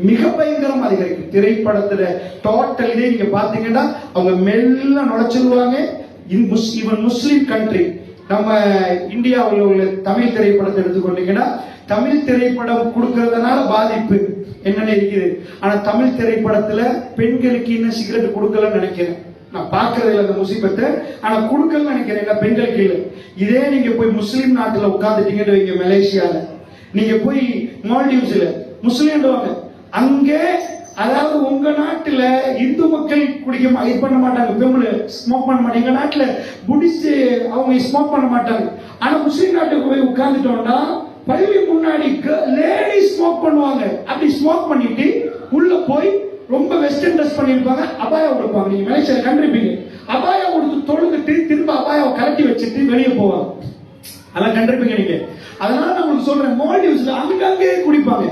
மிக பயங்கரம் அதிகரிக்கும். திரைப்படத்துல டோட்டல் இதே நீங்க பாத்தீங்கன்னா அவங்க மெல்ல நுழைச்சிருவாங்க. இவன் முஸ்லிம் கண்ட்ரி, நம்ம இந்தியாவில் உள்ள தமிழ் திரைப்படத்தை எடுத்துக்கொண்டீங்கன்னா தமிழ் திரைப்படம் கொடுக்கறதுனால பாதிப்பு என்னென்ன இருக்குது. ஆனா தமிழ் திரைப்படத்துல பெண்களுக்கு இன்னும் சிகரெட் கொடுக்கலன்னு நினைக்கிறேன். நான் பாக்குறதுல அந்த முசீபத்தை, ஆனா கொடுக்கலன்னு நினைக்கிறேன் பெண்களுக்கு இல்லை. இதே நீங்க போய் முஸ்லீம் நாட்டுல உட்கார்ந்துட்டீங்கன்னு வைங்க, மலேசியால நீங்க போய் மால்டீவ்ஸ்ல முஸ்லீம் அங்கே, அதாவது உங்க நாட்டுல இந்து மக்கள் குடிக்க இது பண்ண மாட்டாங்க, பெண்கள் ஸ்மோக் பண்ண மாட்டாங்க. எங்க நாட்டுல புடிஸ்ட் அவங்க ஸ்மோக் பண்ண மாட்டாங்க. ஆனா முஸ்லீம் நாட்டுக்கு போய் உட்கார்ந்துட்டோம்னா பள்ளி முன்னாடி லேடிஸ் ஸ்மோக் பண்ணுவாங்க. அப்படி ஸ்மோக் பண்ணிட்டு உள்ள போய் ரொம்ப வெஸ்டர்ன் ட்ரெஸ் பண்ணிருப்பாங்க, அபாயா கொடுப்பாங்க. நீங்க மலேசியால கண்டிருப்பீங்க, அபாயா கொடுத்து தொழுதுட்டு திரும்ப அபாயாவை கலட்டி வச்சுட்டு வெளியே போவாங்க. அதெல்லாம் கண்டிருப்பீங்க நீங்க. அதனால நான் உங்களுக்கு சொல்றேன், மால்டீவ்ஸ்ல அங்கங்கே குடிப்பாங்க.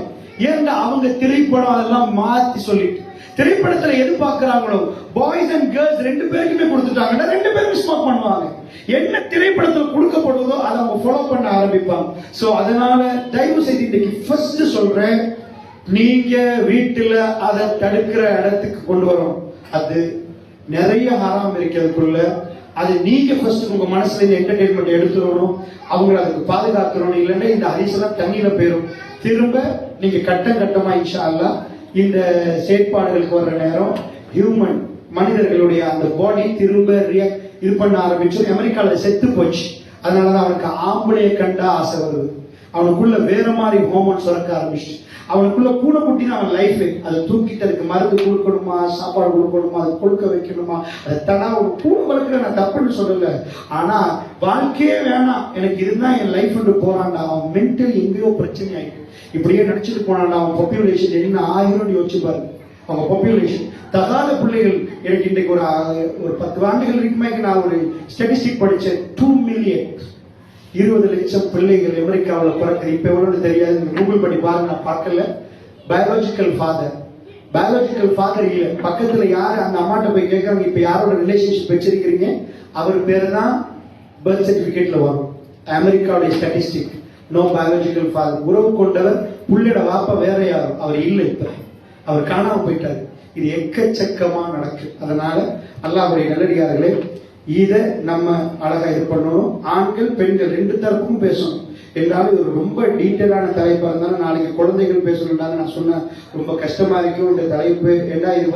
ஏன்னா அவங்க திரைப்படம் அதெல்லாம் மாத்தி சொல்லிட்டு, திரைப்படத்துல எது பாக்குறாங்களோ பாய்ஸ் அண்ட் கேர்ள்ஸ் ரெண்டு பேருக்குமே கொடுத்துட்டாங்கன்னா ரெண்டு பேரும் ஸ்மோக் பண்ணுவாங்க. என்ன திரைப்படத்துல கொடுக்கப்படுவதோ அதை அவங்க ஃபாலோ பண்ண ஆரம்பிப்பாங்க. சோ அதனால தயவு செய்து இன்னைக்கு ஃபர்ஸ்ட் சொல்றேன், நீங்க வீட்டுல அதை தடுக்கிற இடத்துக்கு கொண்டு வரும். அது நிறைய ஹராம் இருக்கிறதுக்குள்ள அது நீங்க ஃபர்ஸ்ட் உங்க மனசுல இந்த என்டர்டைன்மெண்ட் எடுத்துடணும், அவங்களை அதுக்கு பாதுகாத்துடணும். இல்லைன்னா இந்த ஹரிசெல்லாம் தண்ணியில போயிடும். திரும்ப நீங்க கட்டம் கட்டமா இன்ஷா அல்லாஹ் இந்த செயற்பாடுகளுக்கு வர்ற நேரம் ஹியூமன் மனிதர்களுடைய அந்த பாடி திரும்ப இது பண்ண ஆரம்பிச்சு. அமெரிக்கால செத்து போச்சு, அதனாலதான் அவனுக்கு ஆம்பளைய கண்டா ஆசை வருது, அவனுக்குள்ள வேற மாதிரி ஹோமோன் சுரக்க ஆரம்பிச்சு, அவனுக்குள்ள பூனை குட்டி தான் அவன் லைஃப். அதை தூக்கிட்டு அதுக்கு மருந்து கொடுக்கணுமா, சாப்பாடு கொடுக்கணுமா, அதை கொடுக்க வைக்கணுமா, அதை தடா ஒரு பூனை வளர்க்க நான் தப்புன்னு சொல்லல. ஆனா வாழ்க்கையே வேணாம் எனக்கு இதுதான் என் லைஃப் போறான்டா, அவன் மென்டல் எங்கேயோ பிரச்சனை ஆயிட்டு இப்படியே நினைச்சிட்டு போனான்டா. அவன் பாப்புலேஷன் என்ன ஆயிரம் யோசிச்சு பாருங்க. அவங்க பாப்புலேஷன் தகாத பிள்ளைகள். எனக்கு இன்றைக்கு ஒரு 10 ஆண்டுகள் இருக்குமே நான் ஒரு ஸ்டாட்டிஸ்டிக் படிச்சேன். 2 மில்லியன் 20 லட்சம் பிள்ளைகள் அமெரிக்காவில் பிறக்க. இப்ப எவ்வளவு தெரியாது, கூகுள் பண்ணி பாருங்க, நான் பார்க்கல. பயாலஜிக்கல் ஃபாதர் இல்ல. பக்கத்துல யாரு அந்த அம்மாட்ட போய் கேட்கறாங்க, இப்ப யாரோட ரிலேஷன்ஷிப் வச்சிருக்கிறீங்க, அவர் பேரு தான் பர்த் சர்டிபிகேட்ல வரும். அமெரிக்காவுடைய ஸ்டாட்டிஸ்டிக். No biological father. உறவு கொண்டவர் புள்ளிட வாப்பா வேற யாரும், அவர் இல்லை, இப்ப அவர் காணாம போயிட்டாரு. இது எக்கச்சக்கமா நடக்கு. அதனால அல்லாஹ்வுடைய நல்லடியார்களே, இதை நம்ம அழகா இது பண்ணணும். ஆண்கள் பெண்கள் ரெண்டு தரப்பும் பேசணும். என்றாலும் இது ரொம்ப டீட்டெயிலான தலைப்பா இருந்தாலும் நாளைக்கு குழந்தைகள் பேசணும்னாலும் நான் சொன்ன ரொம்ப கஷ்டமா இருக்கும் இந்த தலைப்பு. ஏன்னா இது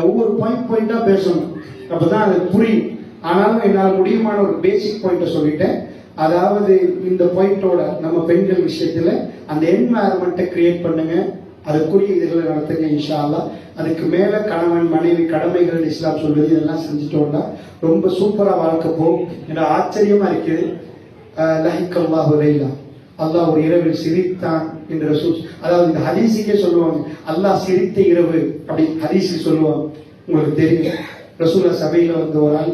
ஒவ்வொரு பாயிண்டா பேசணும், அப்பதான் அது புரியும். ஆனாலும் என்னால் முடியுமான ஒரு பேசிக் பாயிண்ட சொல்லிட்டேன். அதாவது இந்த பாயிண்டோட நம்ம பெண்கள் விஷயத்துல அந்த என்வாயர்மெண்ட்டை கிரியேட் பண்ணுங்க, அதுக்குரிய இதுகளை நடத்துங்க இன்ஷா அல்லாஹ். அதுக்கு மேல கணவன் மனைவி கடமைகள் இஸ்லாம் சொல்றது இதெல்லாம் செஞ்சுட்டோம்னா ரொம்ப சூப்பரா வாழ்க்கை போகும். எனக்கு ஆச்சரியமா இருக்குது. லஹிக்கல்லாஹு லைலா, அல்லாஹ் ஒரு இரவில் சிரித்தான் என்று ரசூல், அதாவது இந்த ஹதீஸுக்கே சொல்லுவாங்க அல்லாஹ் சிரித்த இரவு அப்படி ஹதீஸு சொல்லுவாங்க. உங்களுக்கு தெரியும், ரசூல்லா சபையில ஒரு ஆள்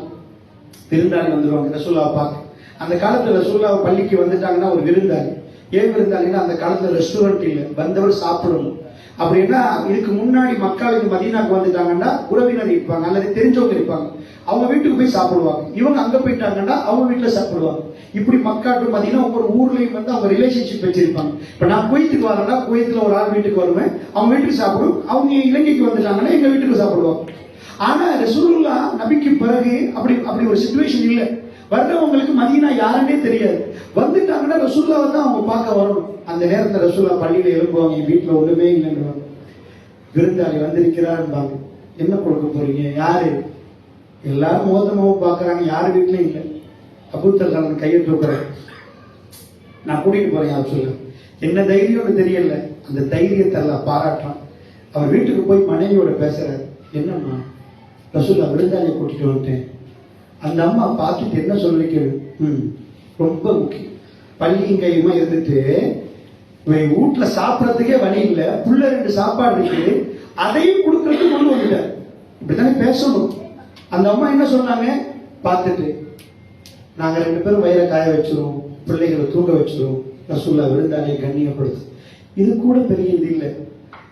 விருந்தாளி வந்துருவாங்க ரசூல்லா பார்க்க. அந்த காலத்துல ரசூல்லா பள்ளிக்கு வந்துட்டாங்கன்னா ஒரு விருந்தாளி. ஏன் விருந்தாளின்னா அந்த காலத்துல ரெஸ்டாரண்ட் இல்லை, வந்தவர் சாப்பிடணும். அப்படின்னா இதுக்கு முன்னாடி மக்களுக்கு மதீனாக்கு வந்துட்டாங்கன்னா உறவினர் இருப்பாங்க அல்லது தெரிஞ்சவங்க இருப்பாங்க, அவங்க வீட்டுக்கு போய் சாப்பிடுவாங்க. இவங்க அங்க போயிட்டாங்கன்னா அவங்க வீட்டுல சாப்பிடுவாங்க. இப்படி மக்காட்டு மதீனா ஒவ்வொரு ஊர்லயும் அவங்க ரிலேஷன்ஷிப் வச்சிருப்பாங்க. இப்ப நான் குவைத்துக்கு வரேன்னா குவைத்துல ஒரு ஆள் வீட்டுக்கு வருவேன், அவங்க வீட்டுக்கு சாப்பிடுவோம். அவங்க இலங்கைக்கு வந்துட்டாங்கன்னா எங்க வீட்டுக்கு சாப்பிடுவாங்க. ஆனா ரசூலுல்லாஹ் நபிக்கு பிறகு அப்படி ஒரு சிச்சுவேஷன் இல்லை. வர்றவங்களுக்கு மதீனா யாருன்னே தெரியாது. வந்துட்டாங்கன்னா ரசூலுல்லாஹ் தான் அவங்க பார்க்க வரணும். அந்த நேரத்தில் ரசூலுல்லாஹ் பள்ளியில எழுப்புவாங்க, என் வீட்டுல ஒண்ணுமே இல்லைன்னு. விருந்தாளி வந்திருக்கிறாருப்பாங்க, என்ன கொடுக்க போறீங்க, யாரு, எல்லாரும் மோதமாவும் பாக்குறாங்க, யாரு வீட்லயும் இல்லை. அபூத்தர் கையை தூக்குறேன், நான் கூட்டிட்டு போறேன். அவர் சொல்ல என்ன தைரியம்னு தெரியல, அந்த தைரியத்தை எல்லாம் பாராட்டுறான். அவர் வீட்டுக்கு போய் மனைவியோட பேசுறாரு, என்னம்மா ரசூலுல்லாஹ் விருந்தாளியை கூட்டிட்டு வந்துட்டேன். அந்த அம்மா பார்த்துட்டு என்ன சொல்லிக்கிறது, ரொம்ப முக்கியம். பள்ளியும் கையுமா இருந்துட்டு வீட்டுல சாப்பிடறதுக்கே வழி இல்லை, புள்ள 2 சாப்பாடு இருக்கு, அதையும் கொடுக்கறதுக்கு கொண்டு வந்துட்டார். இப்படித்தானே பேசணும். அந்த அம்மா என்ன சொன்னாங்க, பார்த்துட்டு நாங்க 2 பேரும் வயிறை காய வச்சிருவோம், பிள்ளைகளை தூங்க வச்சிருவோம், ரசூலுல்லாஹ் விருந்தாளியை கண்ணியப்படுத்து. இது கூட பெரிய இது இல்லை.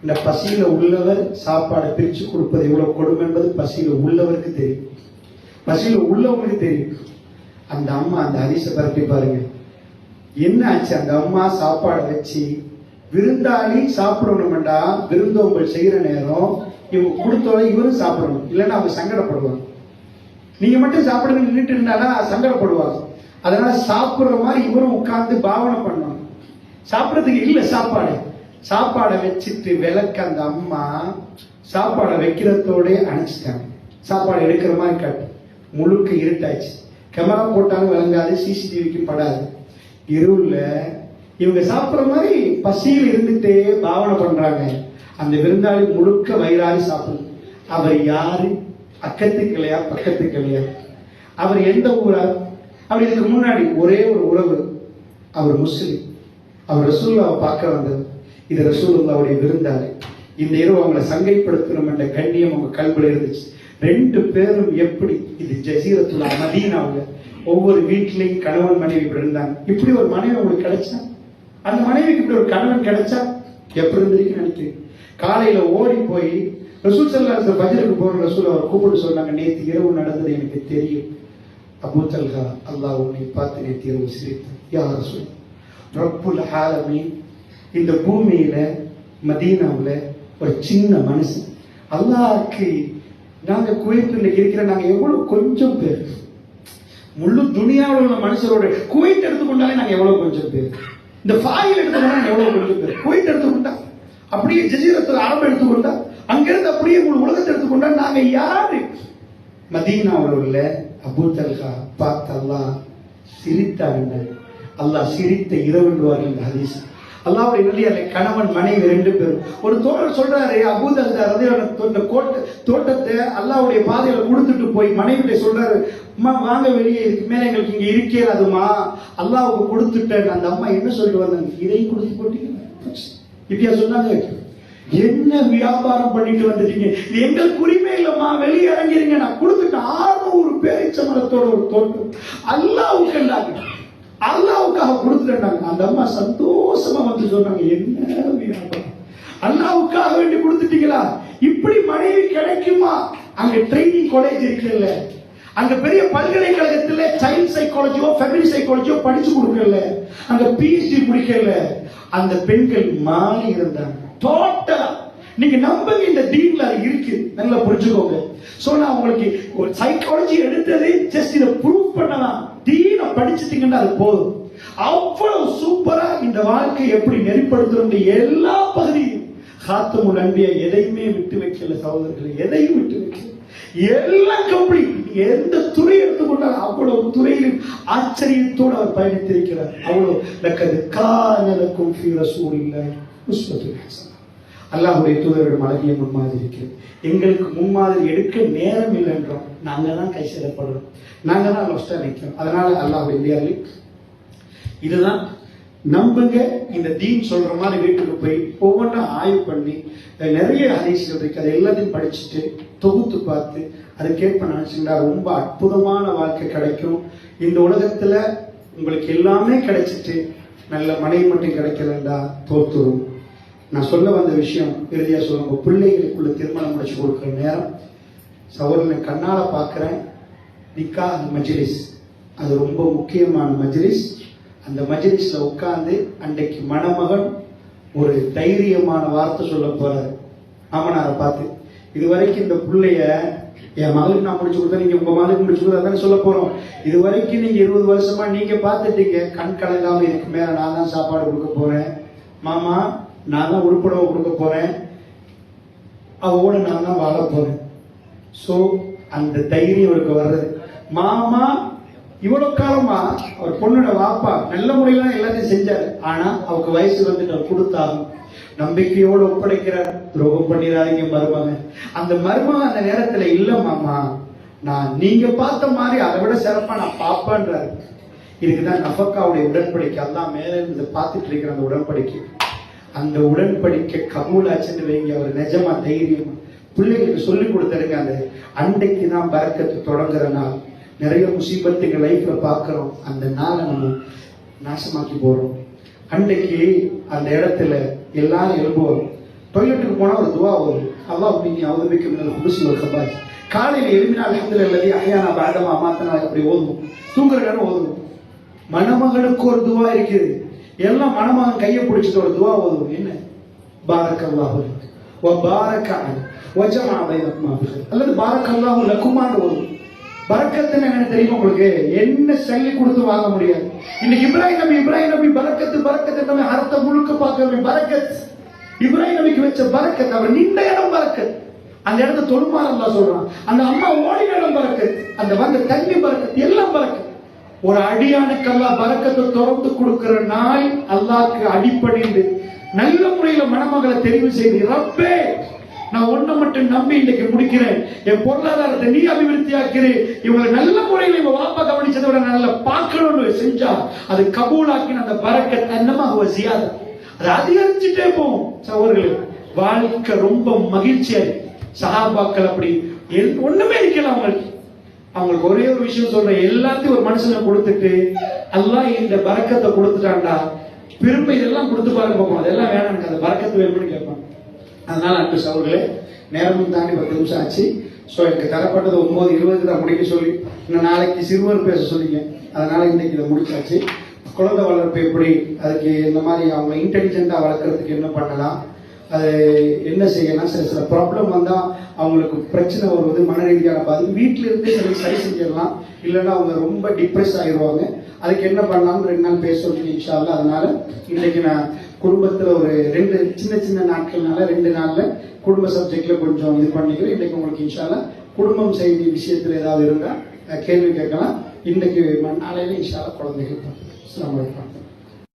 இந்த பசியில உள்ளவர் சாப்பாடை பிரிச்சு கொடுப்பது எவ்வளவு கொடுமை என்பது பசியில உள்ளவருக்கு தெரியும், பசியில உள்ளவங்களுக்கு தெரியும். அந்த அம்மா அந்த ஹதீஸை பரப்பி பாருங்க, என்ன ஆச்சு? அந்த அம்மா சாப்பாடை வச்சு விருந்தாளி சாப்பிடணும்டா, விருந்தோம்பல் செய்யற நேரம் இவங்க கொடுத்தோட இவரும் சாப்பிடணும், இல்லைன்னா அவங்க சங்கடப்படுவாங்க. நீங்க மட்டும் சாப்பிடுங்க நின்றுட்டு இருந்தாலும் சங்கடப்படுவாங்க. அதனால சாப்பிடுற மாதிரி இவரும் உட்கார்ந்து பாவனை பண்ணணும். சாப்பிடறதுக்கு இல்ல சாப்பாடை வச்சுட்டு விளக்க அந்த அம்மா சாப்பாடை வைக்கிறதோட அணைச்சிட்டாங்க. சாப்பாடு எடுக்கிற மாதிரி காட்டு, முழுக்க இருட்டாச்சு. கேமரா போட்டாலும் விளங்காது, சிசிடிவிக்கு படாது. இருவுல இவங்க சாப்பிடுற மாதிரி பசியில் இருந்துட்டே பாவனை பண்றாங்க. அந்த விருந்தாளி முழுக்க வயிறாரி சாப்பிடும். அவர் யாரு? அக்கத்துக்கு இல்லையா, பக்கத்துக்கு இல்லையா? அவர் எந்த ஊரா? அவர் இதுக்கு முன்னாடி ஒரே ஒரு உறவு, அவர் முஸ்லிம். அவர் ரசூலுல்லாவை பார்க்க வந்தது. இது ரசூலுல்லாவுடைய விருந்தாளி. இந்த இரவு அவங்களை சங்கைப்படுத்தணும் என்ற கண்ணியம் அவங்க கல்வில இருந்துச்சு. 2 பேரும் எப்படி, இது ஜசீரத்துல்லா மதீனாவுல ஒவ்வொரு வீட்டிலையும் கணவன் மனைவி இப்படி இருந்தாங்க. இப்படி ஒரு மனைவி உங்களுக்கு கிடைச்சா, அந்த மனைவிக்கு இப்படி ஒரு கணவன் கிடைச்சா எப்படி இருந்திருக்கு நினைக்கிறேன். காலையில ஓடி போய் ரசூல் ஸல்லல்லாஹு அலைஹி வஸல்லம் ஃபஜ்ருக்கு போற ரசூல் அவர் கூப்பிட்டு சொன்னாங்க, நேற்று இரவு நடந்தது எனக்கு தெரியும். அபூ தல்ஹா, அல்லாஹ் உன்னை பார்த்து நேற்று இரவு சிரித்தான். யா ரசூல், ரப்புல் ஆலமீன் இந்த பூமியில மதீனாவுல ஒரு சின்ன மனுஷன், அல்லாஹ்க்கு நாங்க குவைத்தில் இருக்கிற நாங்க எவ்வளவு கொஞ்சம் பேர், முழு துனியாவில் உள்ள மனுஷரோட குவைத் எடுத்துக்கொண்டாலே நாங்க எவ்வளவு கொஞ்சம் பேர், இந்த ஃபாயில் எடுத்துக்கொண்டா எவ்வளவு கொஞ்சம் பேர், குவைத் எடுத்துக்கொண்டா, அப்படியே ஜசீரத்துல் அரபு எடுத்துக்கொண்டா, அங்கிருந்து அப்படியே உலகத்தை எடுத்துக்கொண்டா நாங்க யாரு? மதீனாவில் உள்ள அபூ தல்ஹா பார்த்து அல்லாஹ் சிரித்தாங்க. அல்லாஹ் சிரித்த இரவுவார்கள் இந்த ஹதீஸ். அல்லாஹ்வுடைய நல்லியாலே கணவன் மனைவி 2 பேரும். ஒரு தோழர் சொல்றாரு, அபூ தல்ஹா தோட்டத்தை அல்லாஹ்வுடைய பாதையில கொடுத்துட்டு போய் மனைவிட்ட சொல்றாரு, அம்மா வாங்க வெளியே, இதுக்கு மேல எங்களுக்கு இங்க இருக்கே அதுமா, அல்லாஹ்வுக்கு கொடுத்துட்டேன். அந்த அம்மா என்ன சொல்லிட்டு வந்தாங்க, இதை கொடுத்து போட்டீங்க. இப்படியா சொன்னாங்க, என்ன வியாபாரம் பண்ணிட்டு வந்துட்டீங்க, இது எங்களுக்கு உரிமை இல்லம்மா, வெளியே இறங்கிறீங்க, நான் கொடுத்துட்டேன். 600 பேரிச்ச மரத்தோட ஒரு தோட்டம் அல்லாஹ்வுக்கு, அல்லாஹ்வுக்காக கொடுத்துட்டாங்க. அந்த அம்மா சந்தோஷமா வந்து சொன்னாங்க, என்ன வியாபாரம், அல்லாஹ்வுக்காக வேண்டி கொடுத்துட்டீங்களா? இப்படி மனைவி கிடைக்குமா? அங்க ட்ரைனிங் காலேஜ் இருக்குல்ல, அங்க பெரிய பல்கலைக்கழகத்துல சைல்ட் சைக்காலஜியோ ஃபேமிலி சைக்காலஜியோ படிச்சு கொடுக்கல, அங்க பிஹெச்டி முடிக்கல. அந்த பெண்கள் மாறி இருந்தாங்க டோட்டலா. நீங்க நம்புங்க, இந்த டீன்ல இருக்கு, நல்லா புரிஞ்சுக்கோங்க. சோ நான் உங்களுக்கு ஒரு சைக்காலஜி எடுத்தது ஜஸ்ட் இத ப்ரூவ் பண்ணலாம். டீனை படிச்சிட்டீங்கன்னா அது போதும். அவ்வளவு சூப்பரா இந்த வாழ்க்கை எப்படி நெறிப்படுத்தும் எல்லா பகுதியும் காத்தமுல் அன்பியா எதையுமே விட்டு வைக்கல சகோதரர்களை, எதையும் விட்டு வைக்கல, எல்லாம் கம்ப்ளீட். எந்த துறை எடுத்துக்கொண்டால் அவ்வளவு துறையிலும் ஆச்சரியத்தோடு அவர் பயணித்திருக்கிறார். அவ்வளவு லக்கது கான லக்கும் ஃபீ ரசூலில்லாஹி உஸ்வத்துன் ஹஸனா. அல்லாஹ்வுடைய தூதரிடம் அழகிய முன்மாதிரி இருக்கிறது. எங்களுக்கு முன்மாதிரி எடுக்க நேரம் இல்லை என்றோம். நாங்க தான் கை சேதப்படுறோம், நாங்க தான் லொஸ்டா நிற்கிறோம். அதனால அல்லாஹ்வுடைய இல்லையாலே இதுதான் நம்புங்க. இந்த தீன் சொல்ற மாதிரி வீட்டுக்கு போய் ஒவ்வொன்றா ஆய்வு பண்ணி நிறைய ஹதீஸ்கள் இருக்கு, அதை எல்லாத்தையும் படிச்சுட்டு தொகுத்து பார்த்து அதுக்கேற்ப நினைச்சுட்டா ரொம்ப அற்புதமான வாழ்க்கை கிடைக்கும். இந்த உலகத்துல உங்களுக்கு எல்லாமே கிடைச்சிட்டு நல்ல மனைவி மட்டும் கிடைக்கலண்டா தோத்துரும். நான் சொல்ல வந்த விஷயம் இறுதியா சொல்லுங்க, பிள்ளைகளுக்குள்ள திருமணம் முடிச்சு கொடுக்குற நேரம் சகோதரனை கண்ணால பார்க்கிறேன். நிக்கா மஜ்லிஸ், அது ரொம்ப முக்கியமான மஜ்லிஸ். அந்த மஜ்லிஸ்ல உட்கார்ந்து அன்றைக்கு மணமகன் ஒரு தைரியமான வார்த்தை சொல்ல போறாரு மாமனாரை பார்த்து. இதுவரைக்கும் இந்த பிள்ளைய என் மகளுக்கு நான் முடிச்சு கொடுத்தா, நீங்க உங்க மகளுக்கு முடிச்சு கொடுத்தா சொல்ல போறோம். இது வரைக்கும் நீங்க 20 வருஷமா நீங்க பார்த்துட்டீங்க, கண் கலங்காம இதுக்கு மேல நான் தான் சாப்பாடு கொடுக்க போறேன் மாமா, நான் தான் உடுப்புடவை கொடுக்க போறேன், அவளோட நான் தான் வாழ போறேன். சோ அந்த தைரியம் அவருக்கு வர்றது. மாமா இவ்வளவு காலமா அவர் பொண்ணோட வாப்பா நல்ல முறையில எல்லாத்தையும் செஞ்சாரு, ஆனா அவருக்கு வயசு வந்துட்டு அவர் கொடுத்தாகும். நம்பிக்கையோடு ஒப்படைக்கிறார். துரோகம் பண்ணிடாதீங்க மருமக. அந்த மருமக அந்த நேரத்துல இல்ல மாமா, நான் நீங்க பார்த்த மாதிரி அதை விட சிறப்பா நான் பாப்பேன்றாரு. இதுக்குதான் நஃபக்காவுடைய உடன்படிக்கை. அல்லாஹ் மேல இருந்து பார்த்துட்டு இருக்கிற அந்த உடன்படிக்கை, அந்த உடன்படிக்கை கபூல் ஆச்சுன்னு வைங்க, அவர் நிஜமா தைரியம் பிள்ளைங்களுக்கு சொல்லிக் கொடுத்துருங்க. அந்த அன்றைக்கு தான் பரக்கத்து தொடங்குற நாள். நிறைய முசீபத்துங்க லைஃப்ல பார்க்கிறோம், அந்த நாளை நம்ம நாசமாக்கி போறோம். அன்றைக்கு அந்த இடத்துல எல்லாரும் எழுப்புவோம். டாய்லெட்டுக்கு போனா ஒரு துவா வரும், அல்லாஹ் நீங்க அவதபிக்கும் குடிசி ஒரு கபாய். காலையில் எழுப்பினால் அல்ஹம்துலில்லாஹி அஹ்யானா பஅதமா அமாத்தனா அப்படி ஓதுவோம். தூங்குற நேரம் ஓதுவோம். மணமகனுக்கு ஒரு துவா இருக்குது, எல்லாம் மணமகன் கையை பிடிச்சிட்டு ஒரு துவா ஓதுவோம். என்ன? பாரக்கல்லாஹு வ பாரக அன் வ ஜமஅ பைனகுமா பிஹைர், அல்லது பாரக்கல்லாஹு லகுமான்னு ஓதுவோம். பரக்கத்துன்னு என்ன தெரியுமா உங்களுக்கு? என்ன சொல்லி கொடுத்து வாங்க முடியாது. இன்னைக்கு இப்ராஹிம் நபி பரக்கத்து அர்த்தம் முழுக்க பார்க்க பரக்கத். இப்ராஹிம் நபிக்கு வச்ச பரக்கத், அவர் நின்ற இடம் பரக்கத், அந்த இடத்த தொழுமாறு அல்லாஹ் சொல்றான். அந்த அம்மா ஓடின இடம் பரக்கத், அந்த வந்த தண்ணி பரக்கத், எல்லாம் பரக்கத். ஒரு அடியானுக்கு அல்லாஹ் பரக்கத்தை திறந்து கொடுக்கிற நாள், அல்லாஹ்க்கு அடிப்படைந்து நல்ல முறையில மணமகளை தெரிவு செய்து, ரப்பே நான் ஒன்ன மட்டும் நம்பி இன்னைக்கு முடிக்கிறேன், என் பொருளாதாரத்தை நீ அபிவிருத்தி ஆக்கிறேன், இவங்களை நல்ல முறையில் இவங்க வாப்பா கவனிச்சதை விட நல்ல பார்க்கணும்னு செஞ்சா அது கபூலாக்கின அந்த பரக்கத் அன்னமா ஜியாதா, அது அதிகரிச்சுட்டே போகும். சகோதரர்களே, வாழ்க்கை ரொம்ப மகிழ்ச்சியா இருக்கு. சஹாபாக்கள் அப்படி ஒண்ணுமே இருக்கல அவங்களுக்கு ஒரே ஒரு விஷயம் சொல்றேன், எல்லாத்தையும் ஒரு மனுஷனை கொடுத்துட்டு அல்லாஹ் இந்த பரக்கத்தை கொடுத்துட்டான்டா, திரும்ப இதெல்லாம் கொடுத்து பாருங்க பார்ப்போம், அதெல்லாம் வேணாம் எனக்கு அந்த பரக்கத்து வேணும்னு கேட்பாங்க. அதனால அன்பு சகோதரர்களே, நேரமும் தாண்டி 10 நிமிஷம் ஆச்சு. ஸோ எனக்கு தரப்பட்டது 9:20 தான் முடிக்க சொல்லி, இன்னும் நாளைக்கு சிறுவர் பேச சொல்லிங்க, அதனால இன்னைக்கு இதை முடிச்சாச்சு. குழந்தை வளர்ப்பு எப்படி, அதுக்கு இந்த மாதிரி அவங்க இன்டெலிஜென்ட்டா வளர்க்கறதுக்கு என்ன பண்ணலாம், அது என்ன செய்யலாம், சில ப்ராப்ளம் வந்தா அவங்களுக்கு பிரச்சனை வருவது மன ரீதியான பாதிப்பு, வீட்டில இருந்தே சரி செஞ்சிடலாம், இல்லைன்னா அவங்க ரொம்ப டிப்ரெஸ் ஆயிடுவாங்க. அதுக்கு என்ன பண்ணலாம்னு 2 நாள் பேச சொல்லி இன்ஷா அல்லாஹ். அதனால இன்னைக்கு நான் குடும்பத்துல ஒரு 2 சின்ன நாட்கள்னால 2 நாள்ல குடும்ப சப்ஜெக்ட்ல கொஞ்சம் இது பண்ணிக்கிறேன். இன்னைக்கு உங்களுக்கு இன்ஷா அல்லாஹ் குடும்பம் செய்தி விஷயத்துல ஏதாவது இருந்தா கேள்வி கேட்கலாம். இன்னைக்கு நாளையில இன்ஷா அல்லாஹ் குழந்தைகள். அஸ்ஸலாமு அலைக்கும்.